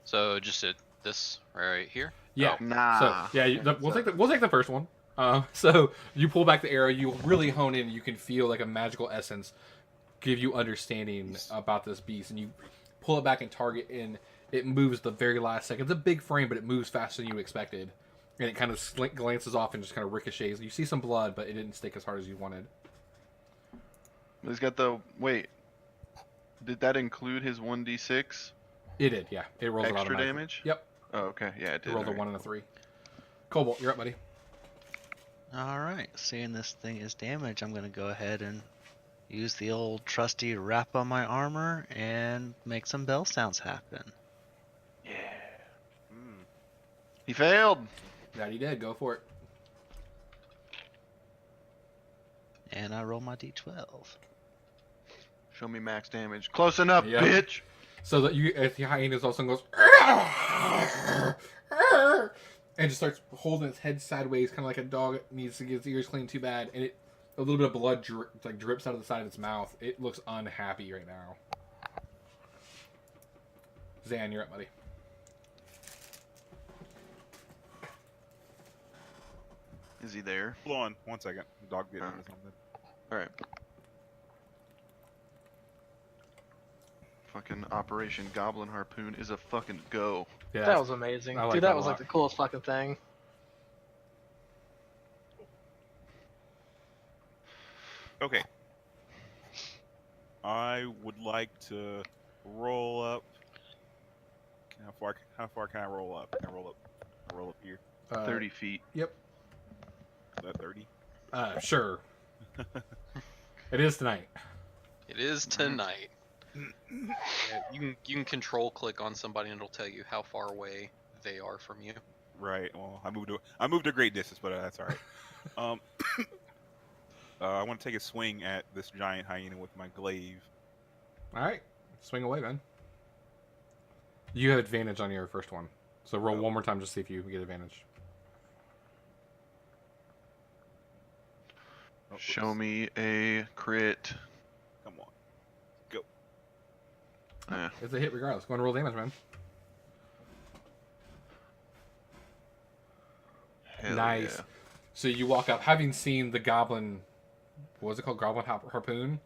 So just at this right here. Yeah. Nah. So yeah, we'll take the first one. So you pull back the arrow, you really hone in, you can feel like a magical essence give you understanding about this beast, and you pull it back and target, and it moves the very last second. It's a big frame, but it moves faster than you expected, and it kind of glances off and just kind of ricochets. You see some blood, but it didn't stick as hard as you wanted. He's got the wait. Did that include his 1d6 It did, yeah. It rolls it extra automatically. damage? Yep. Oh, okay. Yeah, it It did. rolled a alright. 1 and a 3. Cobalt, you're up, buddy. Alright, seeing this thing is damaged, I'm gonna go ahead and use the old trusty wrap on my armor and make some bell sounds happen. Yeah. He failed. That he did. Go for it. And I roll my d12. Show me max damage. Close enough, Yep. bitch. So that the hyena all of a sudden goes and just starts holding its head sideways, kind of like a dog that needs to get its ears cleaned too bad. And a little bit of blood drips out of the side of its mouth. It looks unhappy right now. Zan, you're up, buddy. Is he there? Hold on 1 second. Dog getting into something. All right. Fucking Operation Goblin Harpoon is a fucking go. Yeah, That was amazing. I like Dude, that that a was lot. like the coolest fucking thing. Okay. I would like to roll up. How far can I roll up? Can I roll up here? 30 feet. Yep. Is that 30? Sure. It is tonight. It is tonight. Yeah, you can control click on somebody and it'll tell you how far away they are from you. Right. Well, I moved a great distance, but that's all right. I want to take a swing at this giant hyena with my glaive. All right, swing away, man. You have advantage on your first one, so roll one more time just to see if you get advantage. Oh, Show oops. me a crit. Come on. Go. Eh. It's a hit regardless. Go and roll damage, man. Hell Nice. yeah. So you walk up, having seen the goblin. What was it called? Goblin harpoon.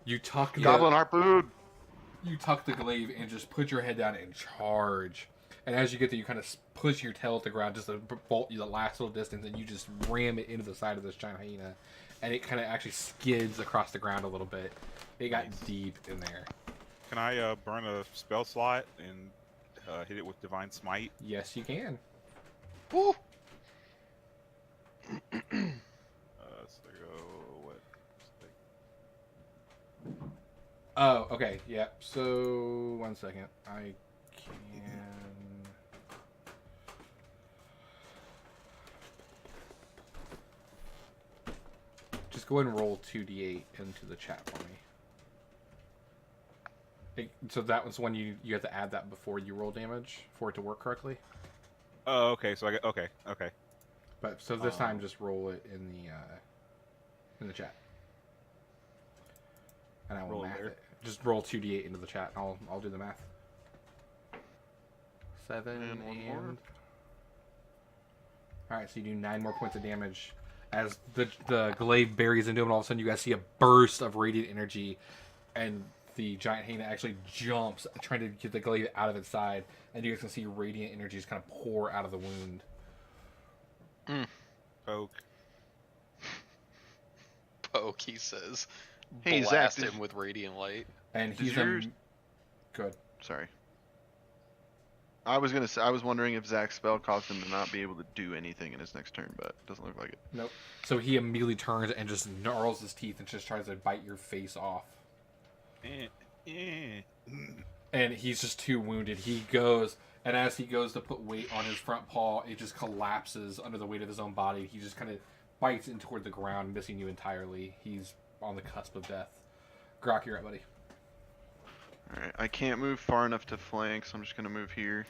You tuck the Goblin Harpoon! You tuck the glaive and just put your head down and charge. And as you get there, you kind of push your tail at the ground just to bolt you the last little distance, and you just ram it into the side of this giant hyena, and it kind of actually skids across the ground a little bit. It got deep in there. Can I burn a spell slot and hit it with Divine Smite? Yes, you can. Woo! So go what? Oh, okay, yeah. So 1 second, I can. Just go ahead and roll 2d8 into the chat for me. So that was when you have to add that before you roll damage for it to work correctly. Oh, okay. So I get okay. But so this time, just roll it in the chat, and I will Roll math there. it. Just roll 2d8 into the chat, and I'll do the math. 7 And one more. All right, so you do 9 more points of damage as the glaive buries into him, and all of a sudden you guys see a burst of radiant energy, and the giant hyena actually jumps, trying to get the glaive out of its side, and you guys can see radiant energy just kind of pour out of the wound. Poke. Poke, he says. Hey, Zach, Blast did- him with radiant light. And Does he's yours- good. Sorry. I was gonna say, I was wondering if Zach's spell caused him to not be able to do anything in his next turn, but it doesn't look like it. Nope. So he immediately turns and just gnarls his teeth and just tries to bite your face off. And he's just too wounded. He goes, and as he goes to put weight on his front paw, it just collapses under the weight of his own body. He just kind of bites in toward the ground, missing you entirely. He's on the cusp of death. Grok, you're up, buddy. Alright, I can't move far enough to flank, so I'm just gonna move here.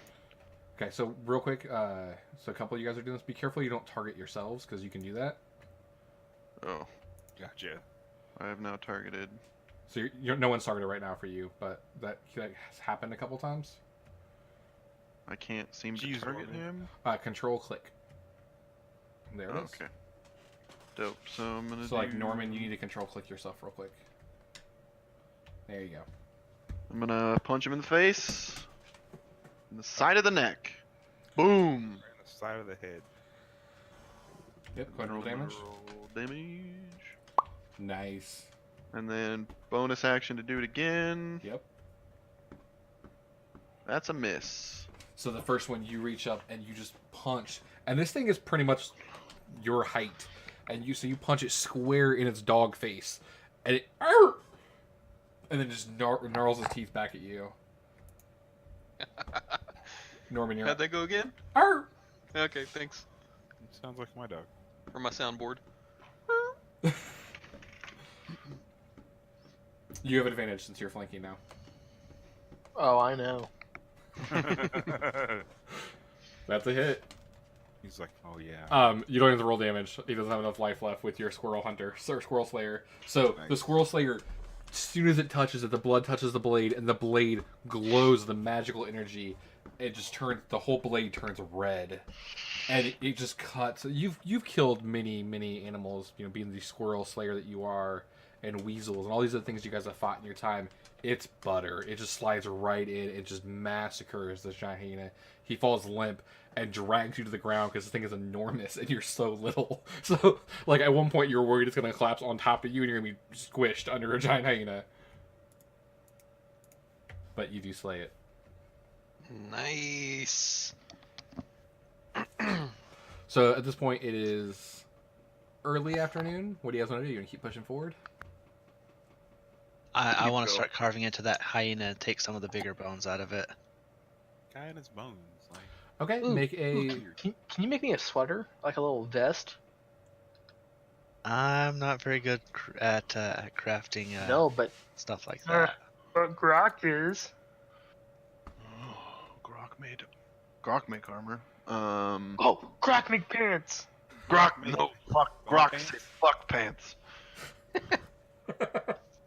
Okay, so real quick, so a couple of you guys are doing this. Be careful you don't target yourselves, because you can do that. Oh, Gotcha. I have now targeted. So no one's targeted right now for you, but that has happened a couple times. I can't seem to Jeez, target Robin. him. Control click. There it is. Okay. Dope. So I'm gonna So like do... Norman, you need to control click yourself real quick. There you go. I'm gonna punch him in the face. In the side of the neck. Boom! Right on the side of the head. Yep, go ahead and roll damage. Roll damage. Nice. And then bonus action to do it again. Yep. That's a miss. So the first one, you reach up and you just punch, and this thing is pretty much your height, and you punch it square in its dog face, and it and then just gnarls his teeth back at you. Norman, you're How'd up. that go again? Arr! Okay, thanks. Sounds like my dog. Or my soundboard. You have advantage since you're flanking now. Oh, I know. That's a hit. He's like, oh yeah. You don't have to roll damage. He doesn't have enough life left with your Squirrel Hunter, or Squirrel Slayer. So the Nice. Squirrel Slayer, as soon as it touches it, the blood touches the blade, and the blade glows the magical energy. It just turns, the whole blade turns red, and it just cuts. You've killed many animals, you know, being the Squirrel Slayer that you are, and weasels and all these other things you guys have fought in your time. It's butter. It just slides right in. It just massacres this giant hyena. He falls limp and drags you to the ground because this thing is enormous and you're so little. So, like, at one point you're worried it's going to collapse on top of you and you're going to be squished under a giant hyena. But you do slay it. Nice. So, at this point, it is early afternoon. What do you guys want to do? You want to keep pushing forward? I want to start carving into that hyena and take some of the bigger bones out of it. Guy in his bones. Like, Okay, Ooh, make a... Can you make me a sweater, like a little vest? I'm not very good at crafting No, but stuff like Uh, that. but Grok is. Oh, Grok make armor. Oh, Grok McPants. Grok, make- no, fuck, Grok Grok pants? say fuck pants.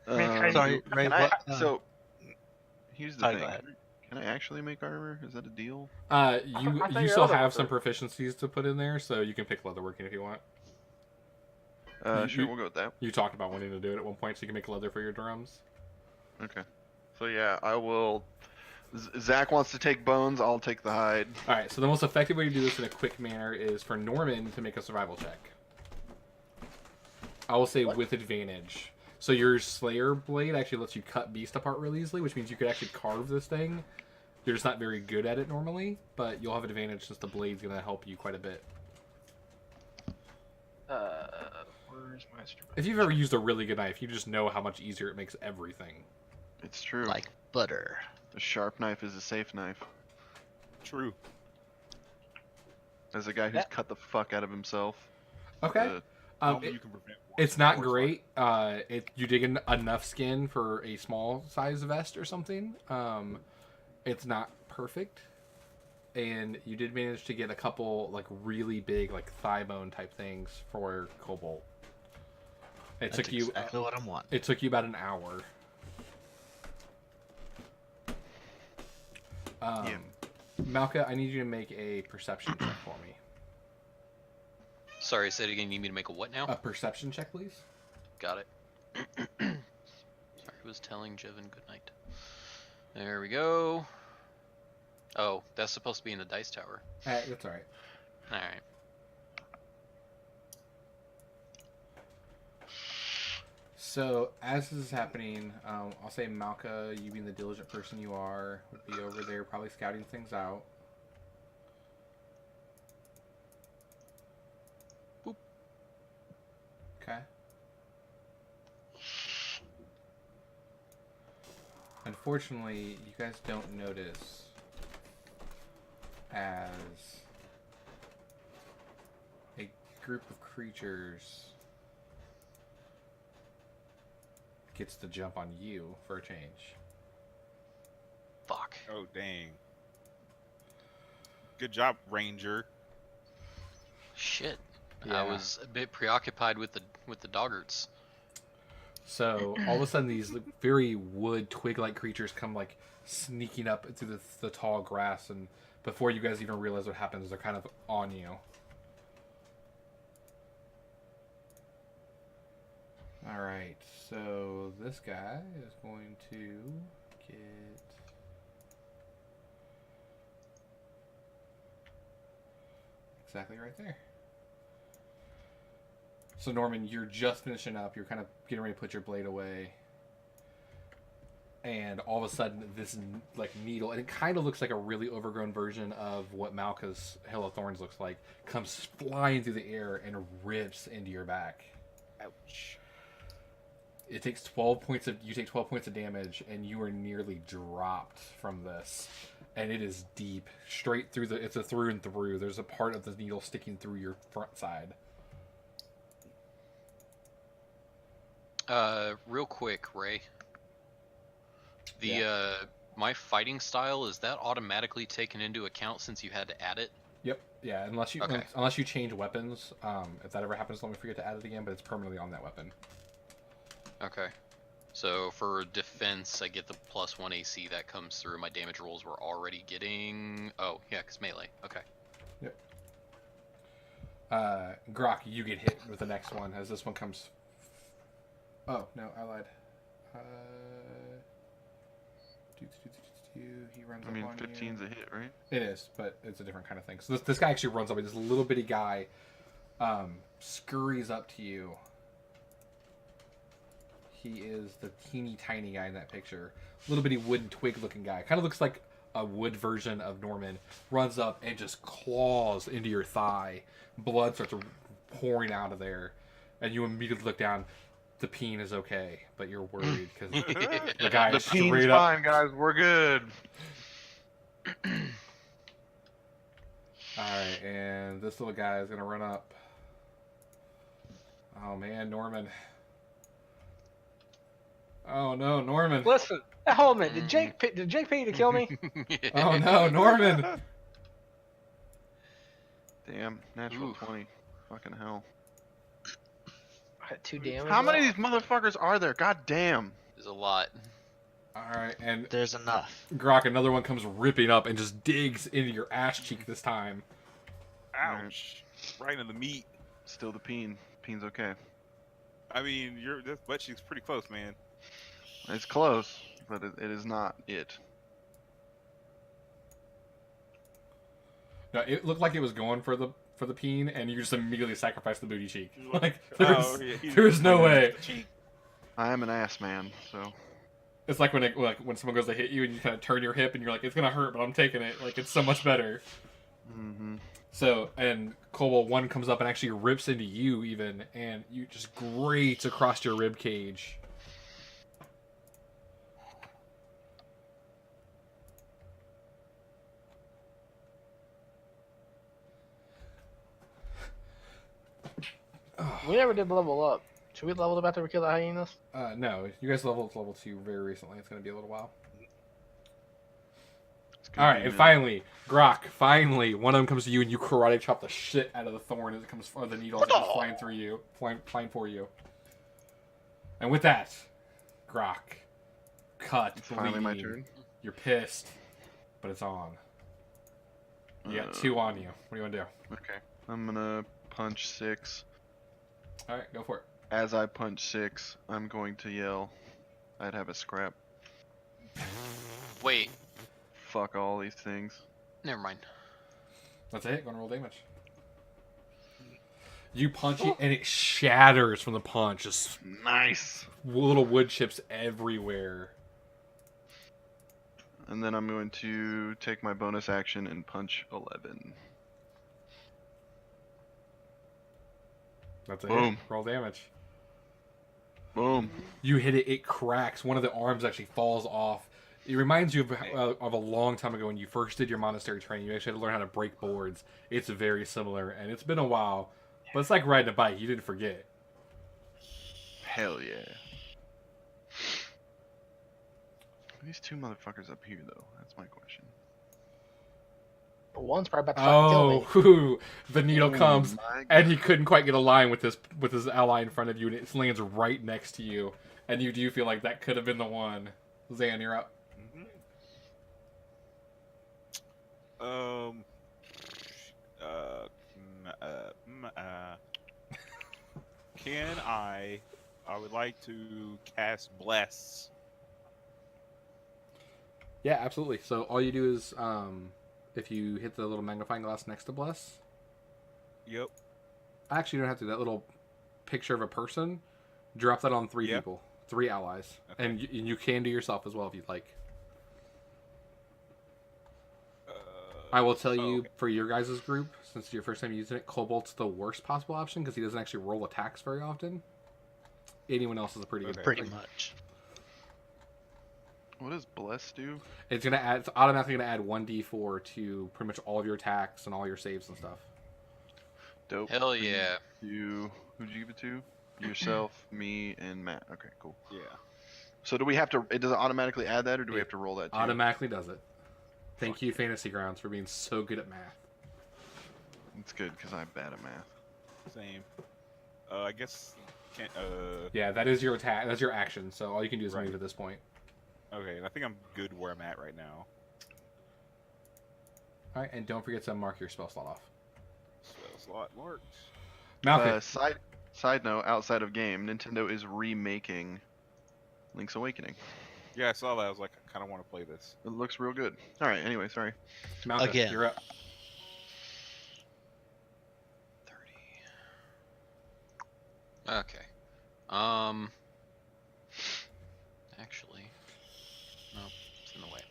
Sorry, Ray, can I, what, so, here's the sorry, go thing. ahead. Can I actually make armor? Is that a deal? You I thought you your still other have ones some were- proficiencies to put in there, so you can pick leatherworking if you want. Sure, we'll go with that. You talked about wanting to do it at one point, so you can make leather for your drums. Okay. So yeah, I will. Zach wants to take bones. I'll take the hide. All right. So the most effective way to do this in a quick manner is for Norman to make a survival check. I will say with advantage. So your Slayer blade actually lets you cut beast apart really easily, which means you could actually carve this thing. You're just not very good at it normally, but you'll have advantage since the blade's gonna help you quite a bit. Where's my stupid? If you've ever used a really good knife, you just know how much easier it makes everything. It's true. Like butter. A sharp knife is a safe knife. true. As a guy who's That- cut the fuck out of himself. Okay. Only you can prevent war. It's not War's great. You dig in enough skin for a small size vest or something. It's not perfect, and you did manage to get a couple like really big like thigh bone type things for Cobalt. It That's took you. exactly what I'm wanting. It took you about an hour. Yeah. Malka, I need you to make a perception check for me. Sorry, say it again. You need me to make a what now? A perception check, please. Got it. Sorry, I was telling Jevin good night. There we go. Oh, that's supposed to be in the dice tower. That's all right. All right. So as this is happening, I'll say Malka, you being the diligent person you are, would be over there probably scouting things out. Boop. Okay. Unfortunately, you guys don't notice as a group of creatures gets to jump on you for a change. Fuck. Oh dang. Good job, Ranger. Shit. Yeah. I was a bit preoccupied with the doggerts. So all of a sudden, these very wood twig-like creatures come like sneaking up through the tall grass, and before you guys even realize what happens, they're kind of on you. All right, so this guy is going to get exactly right there. So Norman, you're just finishing up. You're kind of getting ready to put your blade away, and all of a sudden, this like needle, and it kind of looks like a really overgrown version of what Malka's Hail of Thorns looks like, comes flying through the air and rips into your back. Ouch. It takes 12 points of you take 12 points of damage, and you are nearly dropped from this. And it is deep, straight through it's a through and through. There's a part of the needle sticking through your front side. Real quick, Ray. My fighting style, is that automatically taken into account since you had to add it? Yep. Yeah, Okay. unless you change weapons. If that ever happens, let me forget to add it again. But it's permanently on that weapon. Okay. So for defense, I get the +1 AC that comes through. My damage rolls were already getting. Oh yeah, cause melee. Okay. Yep. Grok, you get hit with the next one as this one comes. Oh no, I lied. He runs I up mean, on 15's you. a hit, right? It is, but it's a different kind of thing. So this guy actually runs up. This little bitty guy scurries up to you. He is the teeny tiny guy in that picture. Little bitty wooden twig looking guy. Kind of looks like a wood version of Norman. Runs up and just claws into your thigh. Blood starts pouring out of there. And you immediately look down. The peen is okay, but you're worried because the guy The is peen's straight up. fine, guys. We're good. Alright, and this little guy is gonna run up. Oh man, Norman. Oh no, Norman. Listen, hold a minute. Did Jake pay you to kill me? Oh no, Norman. Damn, natural Oof. 20. Fucking hell. I had 2 damage. How many left. of these motherfuckers are there? God damn. There's a lot. Alright, and There's enough. Grok, another one comes ripping up and just digs into your ass cheek this time. Ouch! Right in the meat. Still the peen. Peen's okay. I mean, this butt cheek's pretty close, man. It's close, but it is not it. No, it looked like it was going for the peen, and you just immediately sacrificed the booty cheek. Like Oh, yeah, there's no way. Cheek. I am an ass man, so. It's like when someone goes to hit you and you kind of turn your hip and you're like, it's gonna hurt, but I'm taking it. Like it's so much better. Mm-hmm. So, and Cobalt 1 comes up and actually rips into you even, and you just grates across your rib cage. We never did level up. Should we level up after we kill the hyenas? No, you guys leveled to level 2 very recently. It's gonna be a little while. It's good Alright, being and in. finally, Grok, finally, one of them comes to you and you karate chop the shit out of the thorn as it comes, or the needle as it comes flying through you, flying for you. And with that, Grok, cut, It's finally my bleeding. turn. You're pissed, but it's on. You got 2 on you. What do you want to do? Okay. I'm gonna punch 6. Alright, go for it. As I punch 6, I'm going to yell, I'd have a scrap. Wait, Fuck all these things. never mind. That's a hit. Gonna roll damage. You punch it, and it shatters from the punch. Just Nice! little wood chips everywhere. And then I'm going to take my bonus action and punch 11. That's a Boom. hit. Roll damage. Boom. You hit it, it cracks. One of the arms actually falls off. It reminds you of a long time ago when you first did your monastery training. You actually had to learn how to break boards. It's very similar, and it's been a while. But it's like riding a bike. You didn't forget. Hell yeah. These 2 motherfuckers up here, though. That's my question. One's probably about to fucking kill me. Oh, whew, the needle comes, my and he couldn't quite get a line with his ally in front of you, and it lands right next to you. And you do feel like that could have been the one. Zan, you're up. Can I would like to cast Bless. Yeah, absolutely. So all you do is, if you hit the little magnifying glass next to Bless, Yep. actually you don't have to. That little picture of a person, drop that on 3 Yep. people, 3 allies, Okay. and you can do yourself as well if you'd like. I will tell you, okay. for your guys' group, since it's your first time using it, Cobalt's the worst possible option because he doesn't actually roll attacks very often. Anyone else is a pretty good Okay. Pretty pick. much. What does Bless do? It's automatically gonna add 1d4 to pretty much all of your attacks and all your saves and stuff. Dope. Hell yeah. You, who'd you give it to? Yourself, me, and Matt. Okay, cool. Yeah. So do we have to, it doesn't automatically add that, or do we have to roll that too? Automatically does it. Thank you, Fantasy Grounds, for being so good at math. It's good because I'm bad at math. Same. I guess can't. Yeah, that is your attack. That's your action. So all you can do is Right. move at this point. Okay, I think I'm good where I'm at right now. All right, and don't forget to mark your spell slot off. Spell slot marked. Malcolm. Side note: outside of game, Nintendo is remaking Link's Awakening. Yeah, I saw that. I was like, I kind of want to play this. It looks real good. All right. Anyway, sorry. Malcolm, Again. you're up. 30. Okay. Actually, no, it's in the way.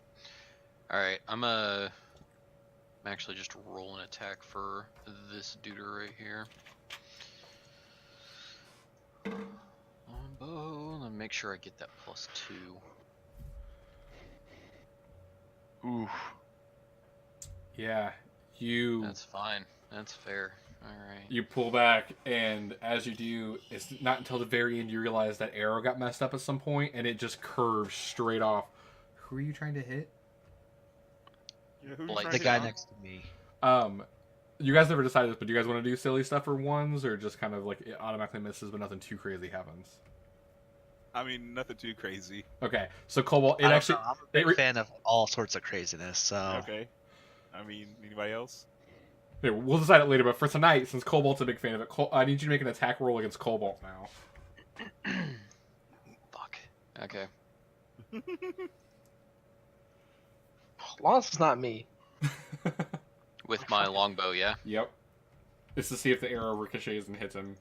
All right, I'm actually just roll an attack for this dude right here. Bow. Let me make sure I get that +2. Oof. Yeah, you. That's fine. That's fair. All right. You pull back, and as you do, it's not until the very end you realize that arrow got messed up at some point, and it just curves straight off. Who are you trying to hit? Yeah, who you Like trying The to guy hit? next to me. You guys never decided this, but do you guys want to do silly stuff for ones, or just kind of like it automatically misses, but nothing too crazy happens? I mean, nothing too crazy. Okay, so Cobalt, I it don't actually. know, I'm a big fan of all sorts of craziness, so Okay. I mean, anybody else? Yeah, we'll decide it later, but for tonight, since Cobalt's a big fan of it, I need you to make an attack roll against Cobalt now. Fuck. Okay. As long as it's not me. With my longbow, yeah. Yep. It's to see if the arrow ricochets and hits him.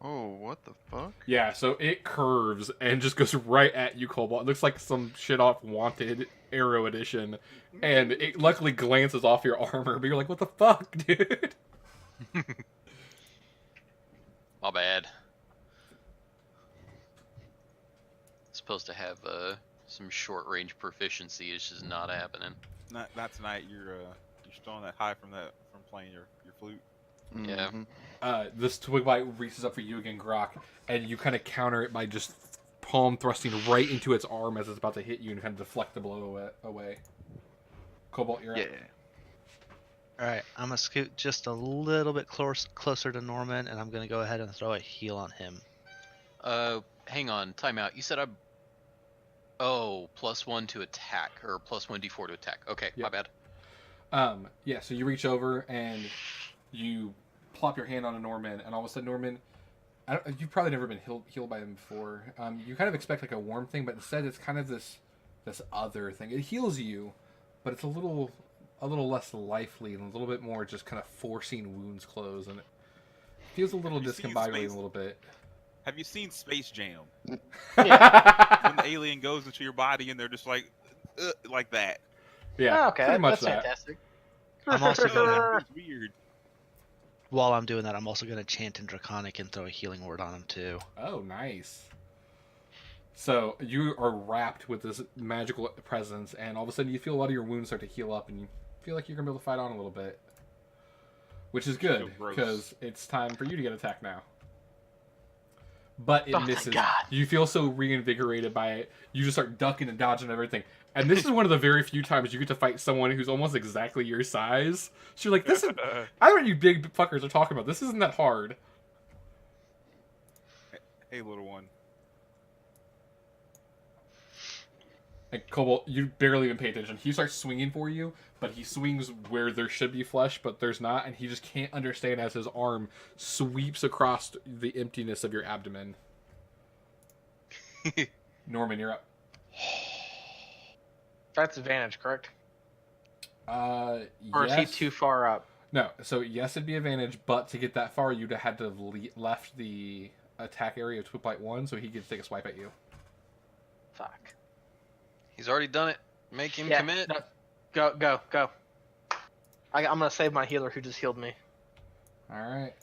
Oh, what the fuck? Yeah, so it curves and just goes right at you, Cobalt. It looks like some shit off Wanted Arrow Edition. And it luckily glances off your armor, but you're like, what the fuck, dude? My bad. Supposed to have some short range proficiency. It's just not happening. Not tonight. You're still on that high from playing your flute. Yeah. Mhm. This twig bite reaches up for you again, Grok, and you kind of counter it by just palm thrusting right into its arm as it's about to hit you and kind of deflect the blow away. Cobalt, you're Yeah. up. alright, I'm gonna scoot just a little bit closer to Norman, and I'm gonna go ahead and throw a heal on him. Hang on. Time out. You said Oh, +1 to attack, or +1 d4 to attack. Okay, my Yep. bad. Yeah, so you reach over and you plop your hand on a Norman, and all of a sudden, Norman, you've probably never been healed by him before. You kind of expect like a warm thing, but instead it's kind of this other thing. It heals you, but it's a little less lively and a little bit more just kind of forcing wounds close, and it feels a little Have you seen discombobulating Space- a little bit. Have you seen Space Jam? Yeah, When the alien goes into your body and they're just like that. Oh, okay, pretty much that's that. fantastic. I'm also gonna, It's weird. while I'm doing that, I'm also gonna chant in Draconic and throw a healing word on him too. Oh, nice. So you are wrapped with this magical presence, and all of a sudden you feel a lot of your wounds start to heal up, and you feel like you're gonna be able to fight on a little bit, which is good So gross. because it's time for you to get attacked now. But it Oh, thank misses. God. You feel so reinvigorated by it. You just start ducking and dodging everything. And this is one of the very few times you get to fight someone who's almost exactly your size. So you're like, this is. I know what you big fuckers are talking about. This isn't that hard. Hey, little one. And Cobalt, you barely even pay attention. He starts swinging for you, but he swings where there should be flesh, but there's not, and he just can't understand as his arm sweeps across the emptiness of your abdomen. Norman, you're up. That's advantage, correct? Or Yes. is he too far up? No, so yes, it'd be advantage, but to get that far, you'd have had to have left the attack area of Twilight 1, so he could take a swipe at you. Fuck. He's already done it. Make him Yeah, commit. no. Go. I'm gonna save my healer who just healed me. Alright.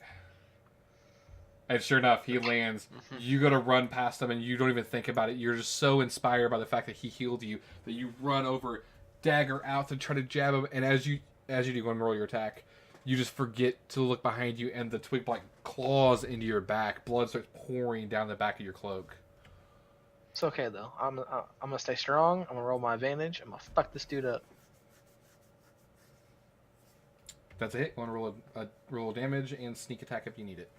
And sure enough, he lands. You go to run past him, and you don't even think about it. You're just so inspired by the fact that he healed you that you run over, dagger out to try to jab him. And as you do, go and roll your attack, you just forget to look behind you, and the twig blight claws into your back. Blood starts pouring down the back of your cloak. It's okay though. I'm gonna stay strong. I'm gonna roll my advantage. I'm gonna fuck this dude up. That's a hit. Want to roll a roll of damage and sneak attack if you need it.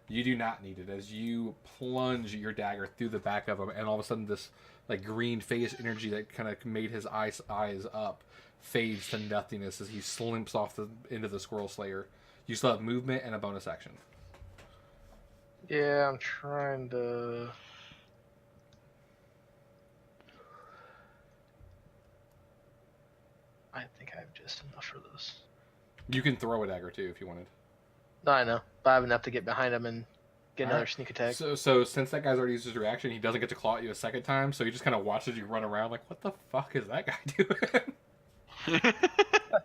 You do not need it as you plunge your dagger through the back of him, and all of a sudden this like green phase energy that kind of made his eyes up fades to nothingness as he slimps off into the Squirrel Slayer. You still have movement and a bonus action. Yeah, I'm trying to. I think I have just enough for this. You can throw a dagger too if you wanted. No, I know, but I have enough to get behind him and get another Alright. sneak attack. So since that guy's already used his reaction, he doesn't get to claw at you a second time. So he just kind of watches you run around like, what the fuck is that guy doing?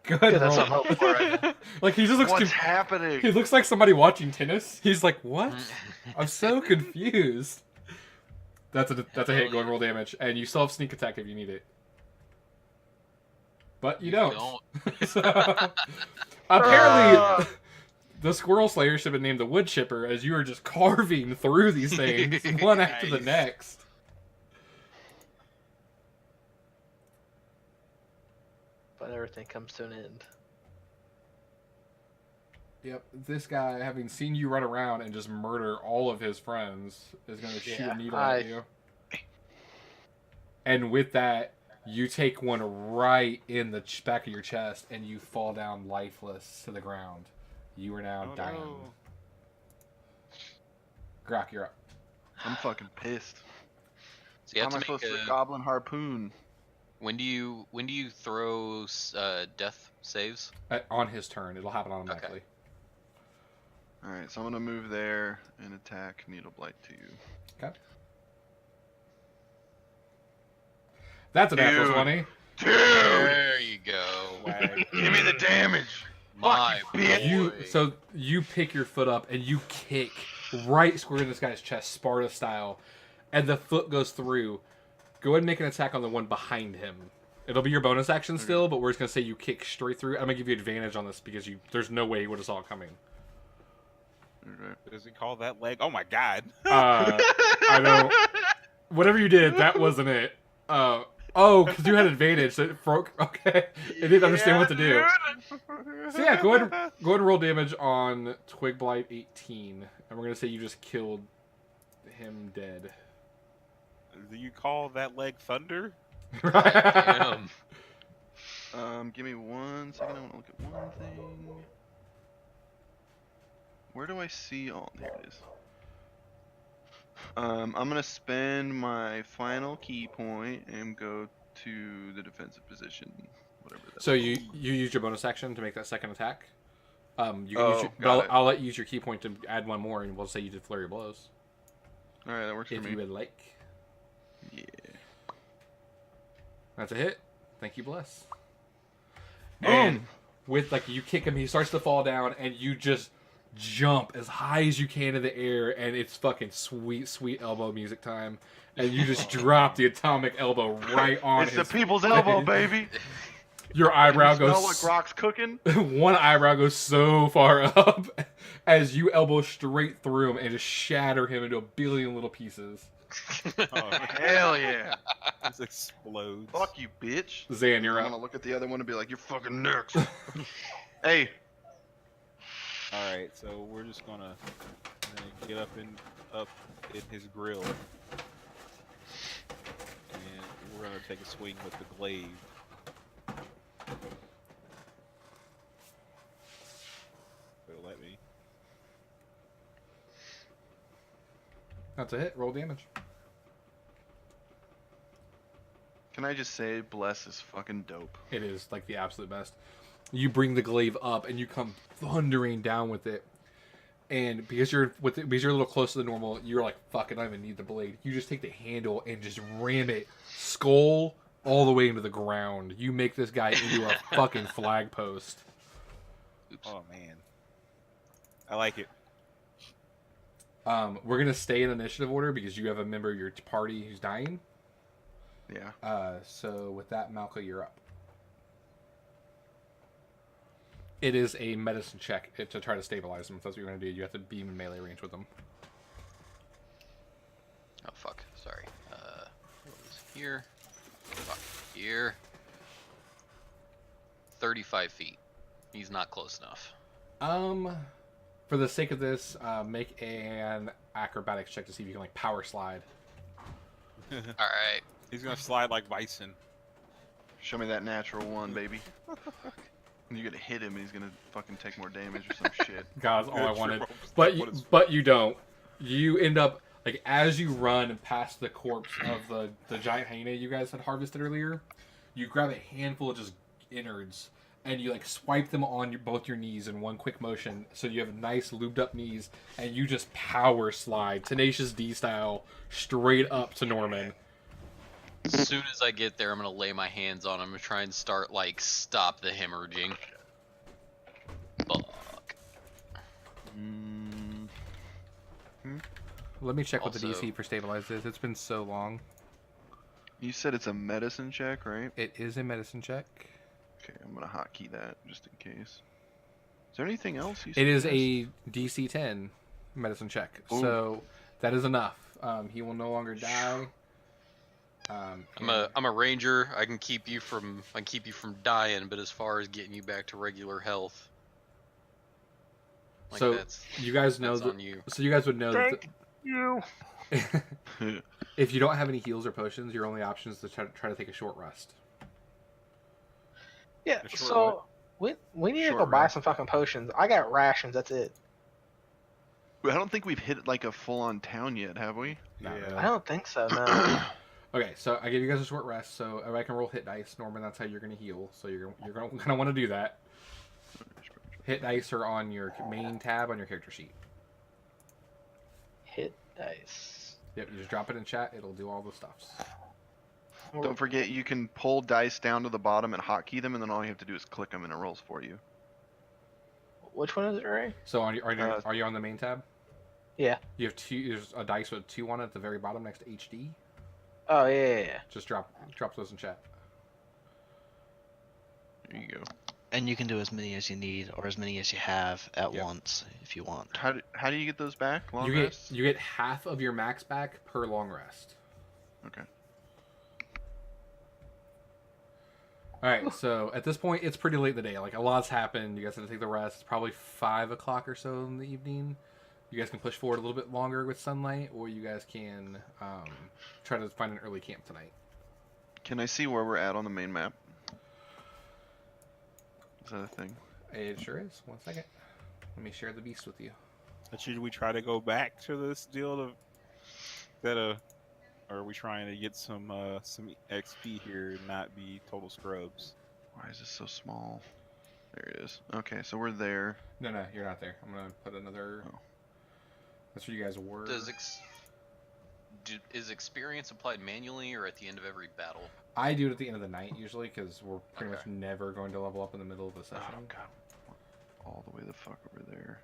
Good Because that's roll. what I'm hoping for right now. Like he just looks. What's happening? He looks like somebody watching tennis. He's like, what? I'm so confused. That's a hit. Go and roll damage, and you still have sneak attack if you need it. But you don't. So, apparently, the Squirrel Slayer should have been named the Wood Chipper, as you are just carving through these things one after the Nice. next. But everything comes to an end. Yep, this guy, having seen you run around and just murder all of his friends, is going to shoot Yeah, a needle at you. And with that, you take one right in the back of your chest, and you fall down lifeless to the ground. You are now Oh, dying. no. Grok, you're up. I'm fucking pissed. So you How have am I to make supposed to a, goblin harpoon? when do you throw death saves? On his turn, it'll happen automatically. Alright, so I'm gonna move there and attack Needle Blight to you. Okay. That's a natural Dude. 20. Dude! There you go. Wag. Give me the damage! My You boy. you pick your foot up and you kick right square in this guy's chest, Sparta style, and the foot goes through. Go ahead and make an attack on the one behind him. It'll be your bonus action still, but we're just gonna say you kick straight through. I'm gonna give you advantage on this because there's no way you would have saw it coming. Okay. Does he call that leg? Oh my god. I don't. Whatever you did, that wasn't it. Because you had advantage. So it broke. Okay, it didn't understand what to do. So yeah, go ahead and roll damage on Twig Blight 18, and we're gonna say you just killed him dead. Do you call that leg thunder? Damn. Give me 1 second. I want to look at one thing. Where do I see all? There it is. I'm gonna spend my final key point and go to the defensive position, whatever that. So you use your bonus action to make that second attack. You can use Oh, your, but got it. I'll let you use your key point to add one more, and we'll say you did flurry of blows All right, that works if for you me. would like. Yeah. That's a hit. Thank you, bless. Boom. And with you kick him, he starts to fall down, and you just jump as high as you can in the air, and it's fucking sweet, sweet elbow music time. And you just drop the atomic elbow right on It's the his people's elbow, face. baby. Your eyebrow Smell what goes. Grok's cooking. One eyebrow goes so far up as you elbow straight through him and just shatter him into a billion little pieces. Oh, Hell yeah. this explodes. Fuck you, bitch. Zan, you're I'm up. gonna look at the other one and be like, "You're fucking next." Hey. Alright, so we're just gonna get up in his grill. And we're gonna take a swing with the glaive. It'll let me. That's a hit. Roll damage. Can I just say, Bless is fucking dope. It is like the absolute best. You bring the glaive up and you come thundering down with it. And because you're because you're a little closer than normal, you're like, fuck, I don't even need the blade. You just take the handle and just ram it skull all the way into the ground. You make this guy into a fucking flag post. Oops. Oh man. I like it. We're gonna stay in initiative order because you have a member of your party who's dying. Yeah. So with that, Malka, you're up. It is a medicine check to try to stabilize them. If that's what you're going to do, you have to be in melee range with them. Oh fuck. Sorry. What was here? Fuck. Here. 35 feet. He's not close enough. For the sake of this, make an acrobatics check to see if you can like power slide. All right. He's gonna slide like Bison. Show me that natural one, baby. And you're gonna hit him and he's gonna fucking take more damage or some shit. God, that's all I wanted. True. But you don't. You end up like as you run past the corpse of the giant hyena you guys had harvested earlier, you grab a handful of just innards and you like swipe them on both your knees in one quick motion, so you have nice lubed up knees, and you just power slide Tenacious D style straight up to Norman. As soon as I get there, I'm gonna lay my hands on him and try and start like stop the hemorrhaging. Fuck. Let me check what the Also- DC for stabilize is. It's been so long. You said it's a medicine check, right? It is a medicine check. Okay, I'm gonna hotkey that just in case. Is there anything else you It is suggest? a DC 10 medicine check, Ooh. so that is enough. He will no longer die. I'm a ranger. I can keep you from dying, but as far as getting you back to regular health, like So, that's you guys know that's that. on you. So you guys would know that. Thank you. If you don't have any heals or potions, your only option is to try to take a short rest. Yeah, A short so we need to Short go buy rest. some fucking potions. I got rations, that's it. I don't think we've hit like a full-on town yet, have we? Not Yeah. really. I don't think so, no. Okay, so I gave you guys a short rest. So I can roll hit dice, Norman. That's how you're gonna heal. So you're gonna want to do that. Hit dice are on your main tab on your character sheet. Hit dice. Yep, you just drop it in chat. It'll do all the stuffs. Don't forget you can pull dice down to the bottom and hotkey them, and then all you have to do is click them and it rolls for you. Which one is it, Ray? So are you on the main tab? Yeah. You have two. There's a dice with 2 on it at the very bottom next to HD. Oh, yeah. Just drop those in chat. There you go. And you can do as many as you need or as many as you have at Yep. once if you want. How do you get those back? Long You rests? get half of your max back per long rest. Okay. All right, so at this point, it's pretty late in the day. Like, a lot's happened. You guys have to take the rest. It's probably 5 o'clock or so in the evening. You guys can push forward a little bit longer with sunlight, or you guys can try to find an early camp tonight. Can I see where we're at on the main map? Is that a thing? It sure is. 1 second. Let me share the beast with you. But should we try to go back to this deal of that? Or are we trying to get some XP here and not be total scrubs? Why is this so small? There it is. Okay, so we're there. No, you're not there. I'm going to put another... Oh. That's where you guys were. Is experience applied manually or at the end of every battle? I do it at the end of the night, usually, because we're pretty Okay. much never going to level up in the middle of the session. Oh god. All the way the fuck over there.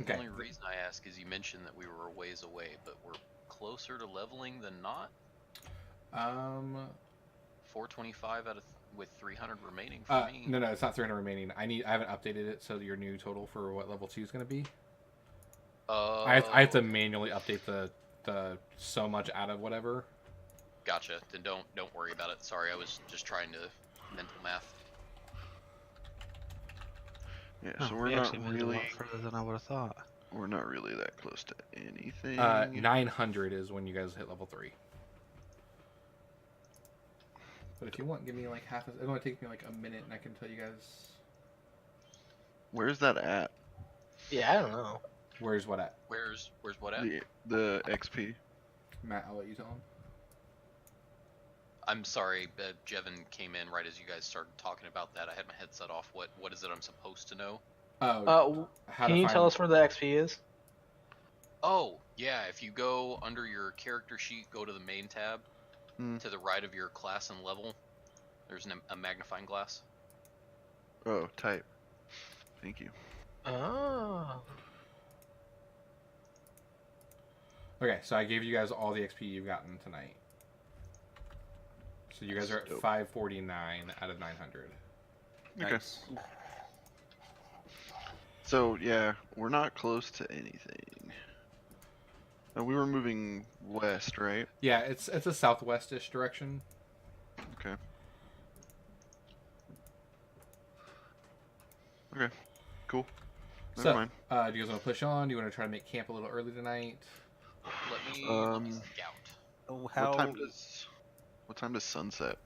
Okay. The only reason I ask is you mentioned that we were a ways away, but we're closer to leveling than not. 425 with 300 remaining for me. No, it's not 300 remaining. I haven't updated it, so your new total for what level 2 is going to be. I have to manually update the so much out of whatever. Gotcha. Then don't worry about it. Sorry, I was just trying to mental math. Yeah, Oh, so we're we not actually moved a really lot further than I would have thought. we're not really that close to anything. 900 is when you guys hit level 3. But if you want, give me like half. It only takes me like a minute, and I can tell you guys. Where's that at? Yeah, I don't know. Where's what at? Where's what at? The XP. Matt, I'll let you tell him. I'm sorry, Jevin came in right as you guys started talking about that. I had my headset off. What is it I'm supposed to know? Oh, how Can to you find tell us where the XP is? Oh, yeah, if you go under your character sheet, go to the main tab, to the right of your class and level, there's a magnifying glass. Oh, type. Thank you. Oh. Okay, so I gave you guys all the XP you've gotten tonight. So you guys are at Dope. 549 out of 900. Okay. Nice. So yeah, we're not close to anything. We were moving west, right? Yeah, it's a southwestish direction. Okay. Cool. Never So, mind. do you guys want to push on? Do you want to try to make camp a little early tonight? Let me scout. Oh, how? What time does sunset?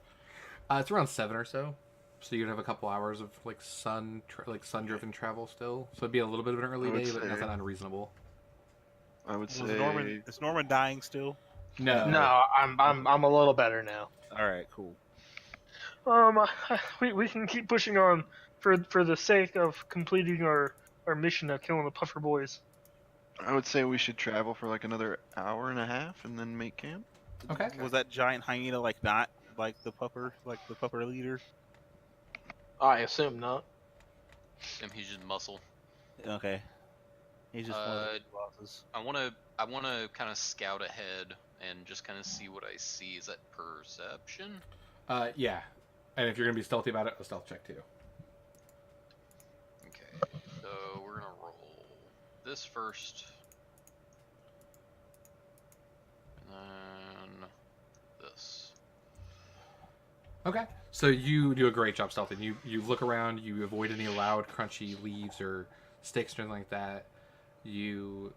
It's around 7 or so. So you'd have a couple hours of like sun-driven travel still. So it'd be a little bit of an early day, but nothing unreasonable. I would Was say. Is Norman dying still? No. No, I'm a little better now. All right, cool. We can keep pushing on for the sake of completing our mission of killing the puffer boys. I would say we should travel for like another hour and a half and then make camp. Okay. Was that giant hyena not like the pupper leader? I assume not. And he's just muscle. Okay. He's just one of the bosses. I wanna kind of scout ahead and just kind of see what I see. Is that perception? Yeah. And if you're gonna be stealthy about it, a stealth check too. Okay. So we're gonna roll this first. And then this. Okay. So you do a great job stealthing. You look around, you avoid any loud, crunchy leaves or sticks or anything like that. You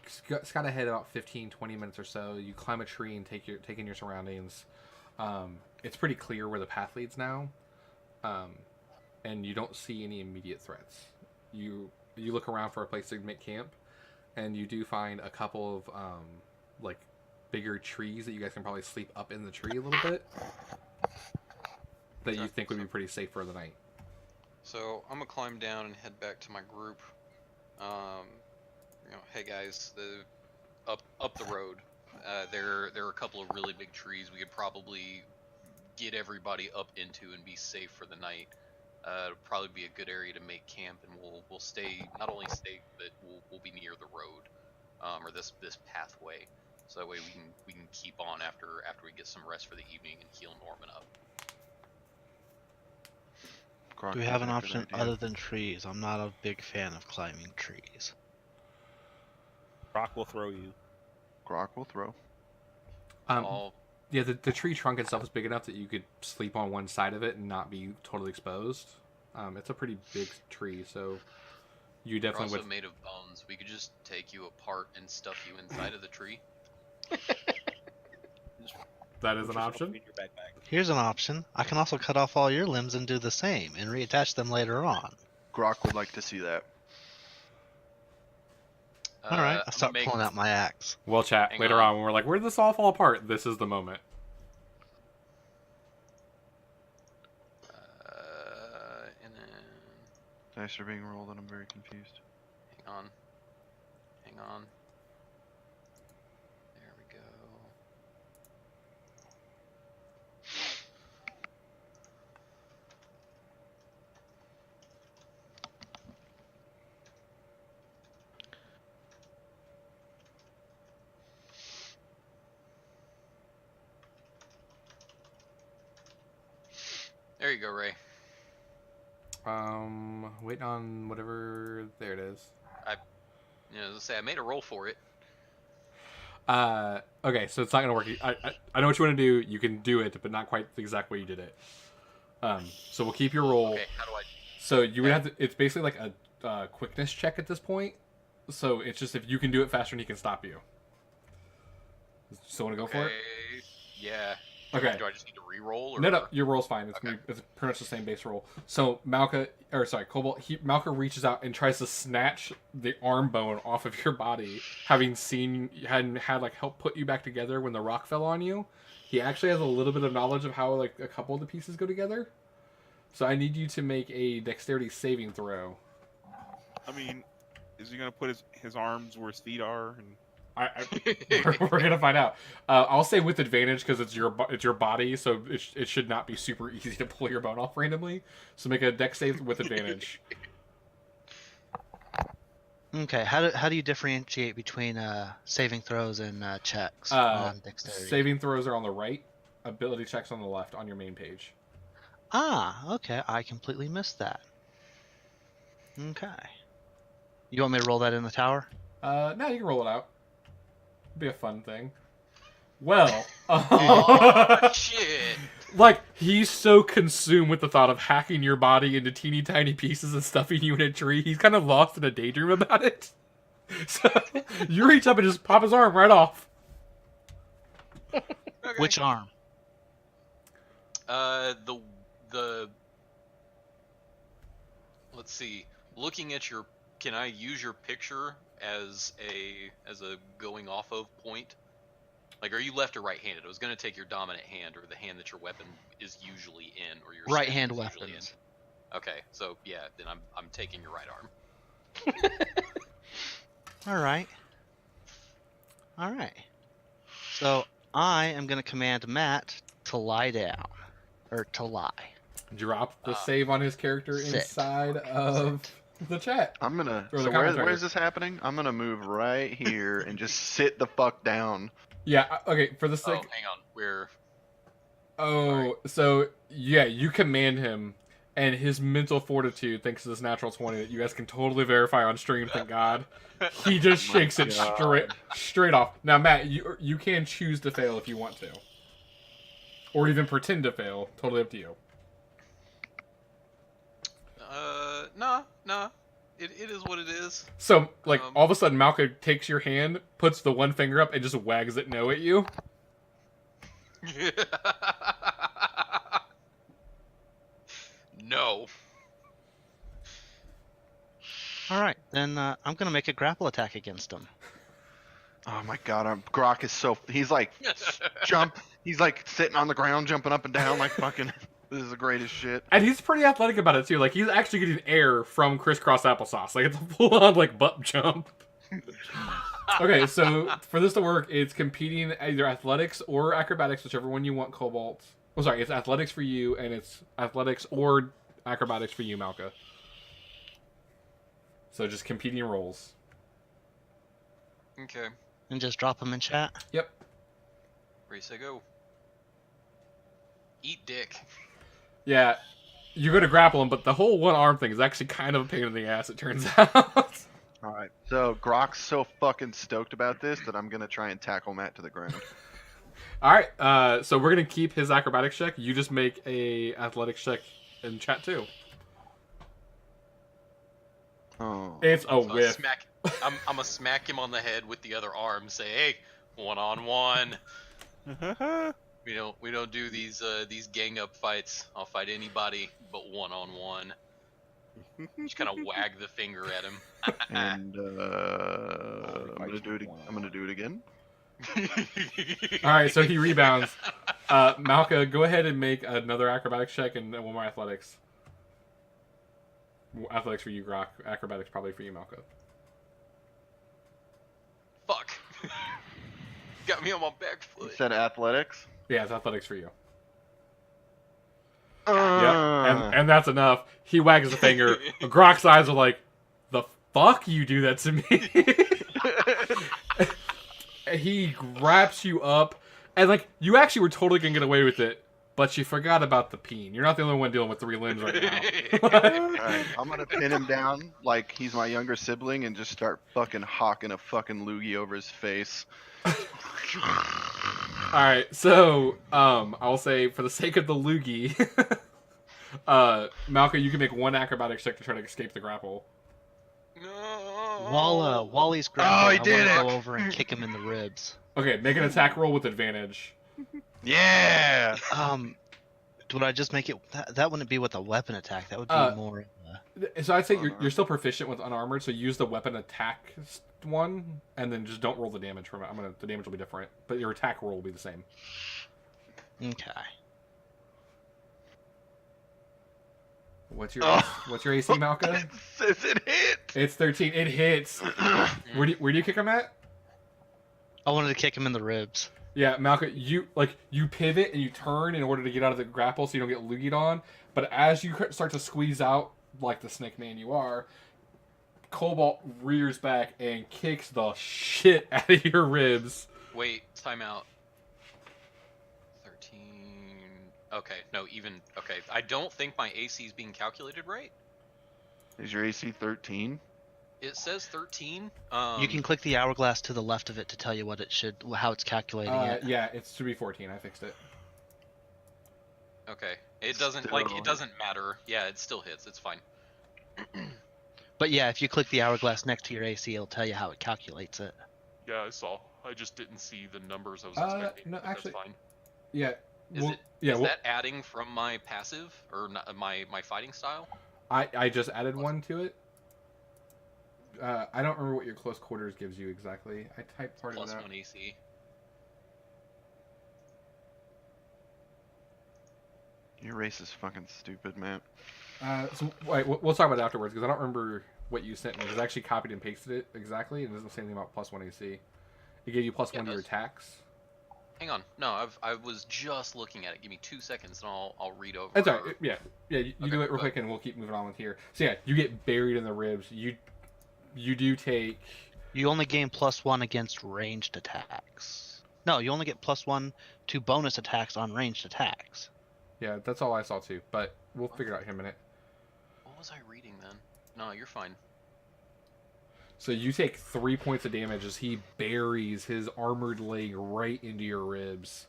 scout ahead about 15, 20 minutes or so. You climb a tree and take in your surroundings. It's pretty clear where the path leads now. And you don't see any immediate threats. You look around for a place to make camp, and you do find a couple of like bigger trees that you guys can probably sleep up in the tree a little bit. That you think would be pretty safe for the night. So I'm gonna climb down and head back to my group. Hey guys, up the road. There are a couple of really big trees. We could probably get everybody up into and be safe for the night. It'll probably be a good area to make camp, and we'll stay not only safe, but we'll be near the road, or this pathway. So that way we can keep on after we get some rest for the evening and heal Norman up. Do we have an option other than trees? I'm not a big fan of climbing trees. Rock will throw you. Grok will throw. Yeah, the tree trunk itself is big enough that you could sleep on one side of it and not be totally exposed. It's a pretty big tree, so you definitely We're also would. made of bones. We could just take you apart and stuff you inside of the tree. That is an option. In your backpack. Here's an option. I can also cut off all your limbs and do the same, and reattach them later on. Grok would like to see that. Alright, I start pulling out my axe. We'll chat later on when we're like, where did this all fall apart? This is the moment. And then Dice are being rolled and I'm very confused. hang on. There we go. There you go, Ray. Waiting on whatever. There it is. As I say, I made a roll for it. Okay, so it's not gonna work. I know what you want to do. You can do it, but not quite the exact way you did it. So we'll keep your roll. Okay, how do I? So you would have to. It's basically like a quickness check at this point. So it's just if you can do it faster, and he can stop you. Still want to go for it? Yeah. Okay. Do I just need to re-roll? Or... No, your roll's fine. It's, Okay. it's pretty much the same base roll. So Cobalt, Malka reaches out and tries to snatch the arm bone off of your body, having had like help put you back together when the rock fell on you. He actually has a little bit of knowledge of how like a couple of the pieces go together. So I need you to make a dexterity saving throw. I mean, is he gonna put his arms where his feet are? And We're gonna find out. I'll say with advantage because it's your body, so it should not be super easy to pull your bone off randomly. So make a dex save with advantage. Okay, how do you differentiate between saving throws and checks on dexterity? Saving throws are on the right. Ability checks on the left on your main page. Ah, okay, I completely missed that. Okay. You want me to roll that in the tower? No, you can roll it out. It'd be a fun thing. Well, Oh, shit. Like, he's so consumed with the thought of hacking your body into teeny tiny pieces and stuffing you in a tree, he's kind of lost in a daydream about it. So, you reach up and just pop his arm right off. Okay. Which arm? The let's see. Looking at your, can I use your picture as a going off of point? Like, are you left or right-handed? I was gonna take your dominant hand, or the hand that your weapon is usually in, or your Right staff hand is usually weapons. in. Okay, so yeah, then I'm taking your right arm. Alright. Alright. So I am gonna command Matt to lie down. Or to lie. Drop the save on his character Sit. inside of the chat. I'm gonna. Or the So commentary. where's this happening? I'm gonna move right here and just sit the fuck down. Yeah, okay, for the sake... Oh, hang on. We're So, yeah, you command him, and his mental fortitude, thanks to this natural 20 that you guys can totally verify on stream, thank God, he just Oh my shakes it God. straight off. Now, Matt, you can choose to fail if you want to. Or even pretend to fail. Totally up to you. nah. It is what it is. So, like, all of a sudden, Malka takes your hand, puts the one finger up, and just wags it no at you. No. Alright, then I'm gonna make a grapple attack against him. Oh my God, Grok is so. He's like He's like sitting on the ground, jumping up and down, like fucking. This is the greatest shit. And he's pretty athletic about it, too. Like, he's actually getting air from crisscross applesauce. Like, it's a full-on, like, butt jump. Okay, so for this to work, it's competing either athletics or acrobatics, whichever one you want, Cobalt. Oh, sorry, it's athletics for you, and it's athletics or acrobatics for you, Malka. So just competing rolls. Okay. And just drop him in chat. Yep. Ready, set, go. Eat dick. Yeah, you're going to grapple him, but the whole one-arm thing is actually kind of a pain in the ass, it turns out. All right, so Grok's so fucking stoked about this that I'm gonna try and tackle Matt to the ground. All right, so we're going to keep his acrobatics check. You just make a athletics check in chat, too. Oh. It's a So whiff. I'm gonna smack him on the head with the other arm. Say, hey, 1-on-1. We don't do these gang up fights. I'll fight anybody but 1-on-1. Just kind of wag the finger at him. And I'm gonna do it again. All right, so he rebounds. Malka, go ahead and make another acrobatics check and one more athletics. Athletics for you, Grok. Acrobatics probably for you, Malka. Fuck. Got me on my back You foot. said athletics. Yeah, it's athletics for you. Yeah, And that's enough. He wags the finger. Grok's eyes are like, the fuck you do that to me? He wraps you up, and like, you actually were totally gonna get away with it, but you forgot about the peen. You're not the only one dealing with 3 limbs right now. Alright, I'm gonna pin him down like he's my younger sibling and just start fucking hawking a fucking loogie over his face. Alright, so, I'll say, for the sake of the loogie, Malka, you can make one acrobatics check to try to escape the grapple. No. While Wally's grappling, he did I it! want to go over and kick him in the ribs. Okay, make an attack roll with advantage. Yeah. Would I just make it? That wouldn't be with a weapon attack. That would be more. So I'd say you're still proficient with unarmored, so use the weapon attack one, and then just don't roll the damage from it. The damage will be different, but your attack roll will be the same. Okay. What's your AC, Malka? It says it hit. It's 13. It hits. Where do you kick him at? I wanted to kick him in the ribs. Yeah, Malka, you pivot and you turn in order to get out of the grapple so you don't get loogied on. But as you start to squeeze out, like the snake man you are, Cobalt rears back and kicks the shit out of your ribs. Wait, time out. 13. Okay, no, even. Okay, I don't think my AC is being calculated right. Is your AC 13? It says 13. You can click the hourglass to the left of it to tell you how it's calculating it. Yeah, it should be 14. I fixed it. Okay. It doesn't it doesn't matter. Yeah, it still hits. It's fine. But yeah, if you click the hourglass next to your AC, it'll tell you how it calculates it. Yeah, I saw. I just didn't see the numbers I was expecting. No, but actually, that's fine. yeah. Is that adding from my passive or my fighting style? I just added one to it. I don't remember what your close quarters gives you exactly. I typed part of it out. +1 AC. Your race is fucking stupid, man. So wait, we'll talk about it afterwards because I don't remember what you sent me. Because I actually copied and pasted it exactly, and it doesn't say anything about +1 AC. It gave you +1 to your attacks. Hang on. No, I was just looking at it. Give me 2 seconds, and I'll read over. That's all right. Yeah. You Okay, do it real quick, and we'll keep moving on with here. So yeah, you get buried in the ribs. You do take. You only gain +1 against ranged attacks. No, you only get +1 to bonus attacks on ranged attacks. Yeah, that's all I saw too. But we'll figure it out here in a minute. What was I reading then? No, you're fine. So you take 3 points of damage as he buries his armored leg right into your ribs.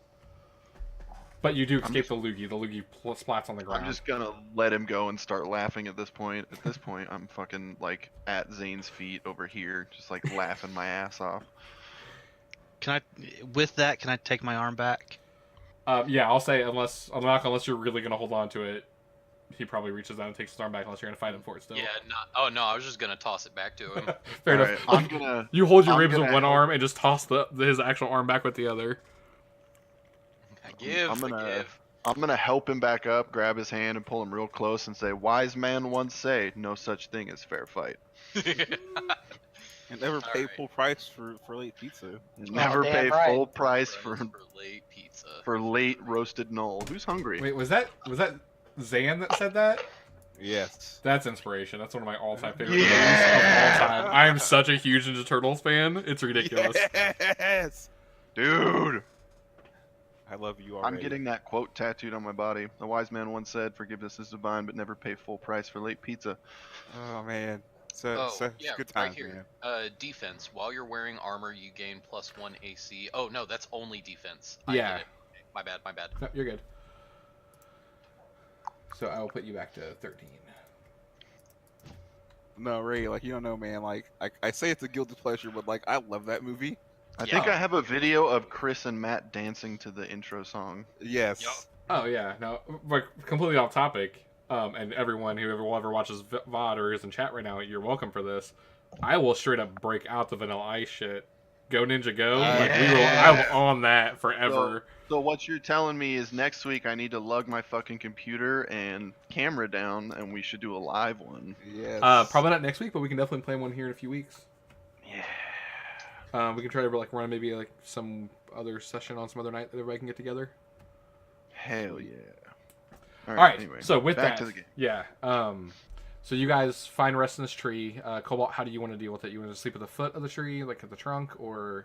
But you do escape the loogie. The loogie splats on the ground. I'm just gonna let him go and start laughing at this point. At this point, I'm fucking like at Zane's feet over here, just like laughing my ass off. Can I take my arm back? Yeah, I'll say unless you're really gonna hold on to it, he probably reaches out and takes his arm back unless you're gonna fight him for it still. Yeah, oh no, I was just gonna toss it back to him. Fair All enough. right, You hold your I'm ribs with gonna one help- arm and just toss his actual arm back with the other. I'm gonna help him back up, grab his hand, and pull him real close and say, "Wise man once say, no such thing as fair fight." And never pay Alright. full price for late pizza. Never damn pay right. full price for for late pizza. late roasted knoll. Who's hungry? Wait, was that Zan that said that? Yes. That's inspiration. That's one of my all-time favorite Yeah. movies of all time. I am such a huge Ninja Turtles fan. It's ridiculous. Yes. Dude, I love you already. I'm getting that quote tattooed on my body. The wise man once said, "Forgiveness is divine, but never pay full price for late pizza." Oh man. So Oh, yeah, good right times, here. man. Defense. While you're wearing armor, you gain +1 AC. Oh no, that's only defense. Yeah. Did it. My bad. No, you're good. So I will put you back to 13. No, Ray, like you don't know, man. Like I say it's a guilty pleasure, but like I love that movie. I Yeah. think I have a video of Chris and Matt dancing to the intro song. Yes. Yup. Oh yeah, no, like completely off topic. And everyone who ever watches VOD or is in chat right now, you're welcome for this. I will straight up break out the Vanilla Ice shit. Go Ninja Go! Like I'm on that forever. So what you're telling me is next week I need to lug my fucking computer and camera down, and we should do a live one. Yes. Probably not next week, but we can definitely plan one here in a few weeks. Yeah. We can try to like run maybe like some other session on some other night that everybody can get together. Hell yeah. All right. Anyway, So with back that, to the game. yeah. So you guys find rest in this tree. Cobalt, how do you want to deal with it? You want to sleep at the foot of the tree, like at the trunk, or?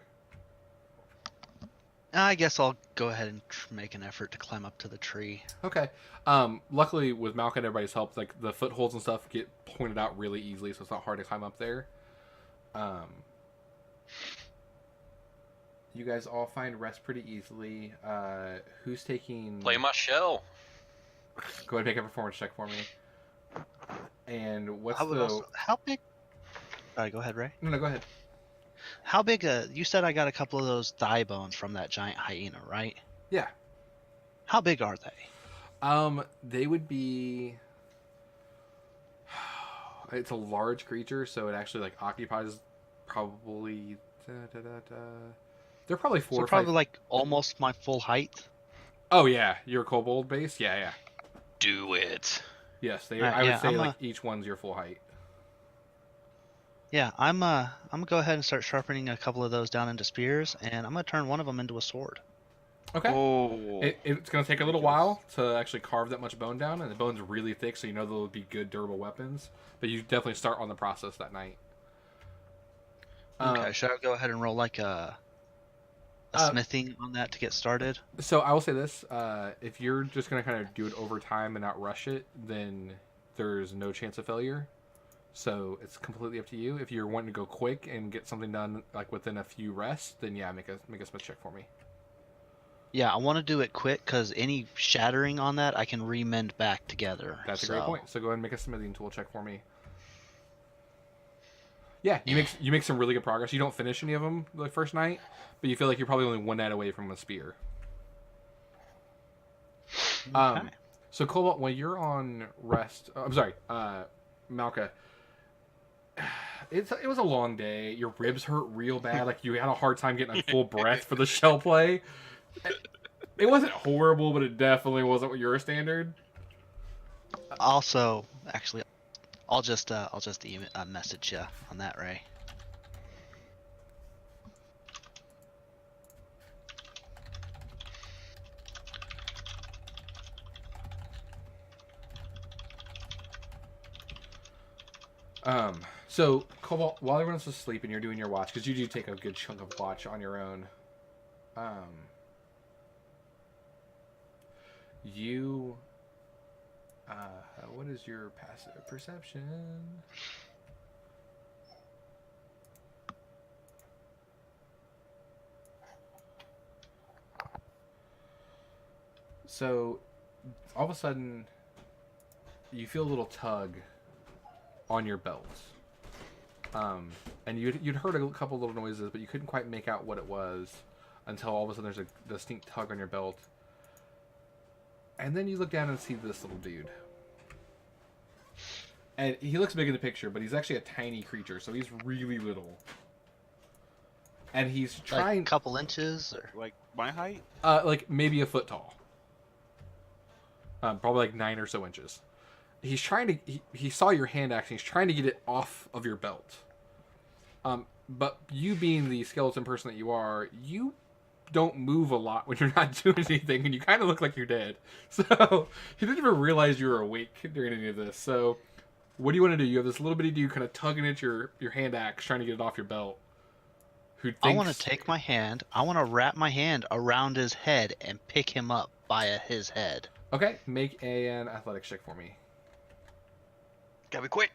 I guess I'll go ahead and make an effort to climb up to the tree. Okay. Luckily with Malkin and everybody's help, like the footholds and stuff get pointed out really easily, so it's not hard to climb up there. You guys all find rest pretty easily. Who's taking? Play my shell. Go ahead and make a performance check for me. And what's I would the? also, how big? Alright, go ahead, Ray. No, go ahead. How big you said I got a couple of those thigh bones from that giant hyena, right? Yeah. How big are they? They would be. It's a large creature, so it actually like occupies probably. They're probably 4 So or 5. probably like almost my full height. Oh yeah, your kobold base. Yeah. Do it. Yes, they. Alright, I would yeah, say I'm like each one's your full height. Yeah, I'm gonna go ahead and start sharpening a couple of those down into spears, and I'm gonna turn one of them into a sword. Okay. Oh. It's gonna take a little while to actually carve that much bone down, and the bone's really thick, so you know they'll be good, durable weapons. But you definitely start on the process that night. Okay, should I go ahead and roll like a smithing on that to get started? So I will say this: if you're just gonna kind of do it over time and not rush it, then there's no chance of failure. So it's completely up to you. If you're wanting to go quick and get something done like within a few rests, then yeah, make a smith check for me. Yeah, I want to do it quick because any shattering on that I can remend back together. That's a great point. So go ahead and make a smithing tool check for me. Yeah, you make some really good progress. You don't finish any of them the first night, but you feel like you're probably only one night away from a spear. Okay. So Cobalt, when you're on rest, I'm sorry, Malka. It was a long day. Your ribs hurt real bad. Like you had a hard time getting a full breath for the shell play. It wasn't horrible, but it definitely wasn't what your standard. Also, actually, I'll just email, message you on that, Ray. So Cobalt, while everyone's asleep and you're doing your watch, because you do take a good chunk of watch on your own, you, what is your passive perception? So, all of a sudden, you feel a little tug on your belt. And you'd heard a couple little noises, but you couldn't quite make out what it was until all of a sudden there's a distinct tug on your belt. And then you look down and see this little dude. And he looks big in the picture, but he's actually a tiny creature, so he's really little. And he's trying... Like a couple inches? Or... Like my height? Like maybe a foot tall. Probably like 9 or so inches. He's trying to... He saw your hand action. He's trying to get it off of your belt. But you being the skeleton person that you are, you don't move a lot when you're not doing anything, and you kind of look like you're dead. So he didn't even realize you were awake during any of this. So what do you want to do? You have this little bitty dude kind of tugging at your hand axe, trying to get it off your belt. Who thinks... I want to take my hand. I want to wrap my hand around his head and pick him up by his head. Okay, make an athletics check for me. Gotta be quick.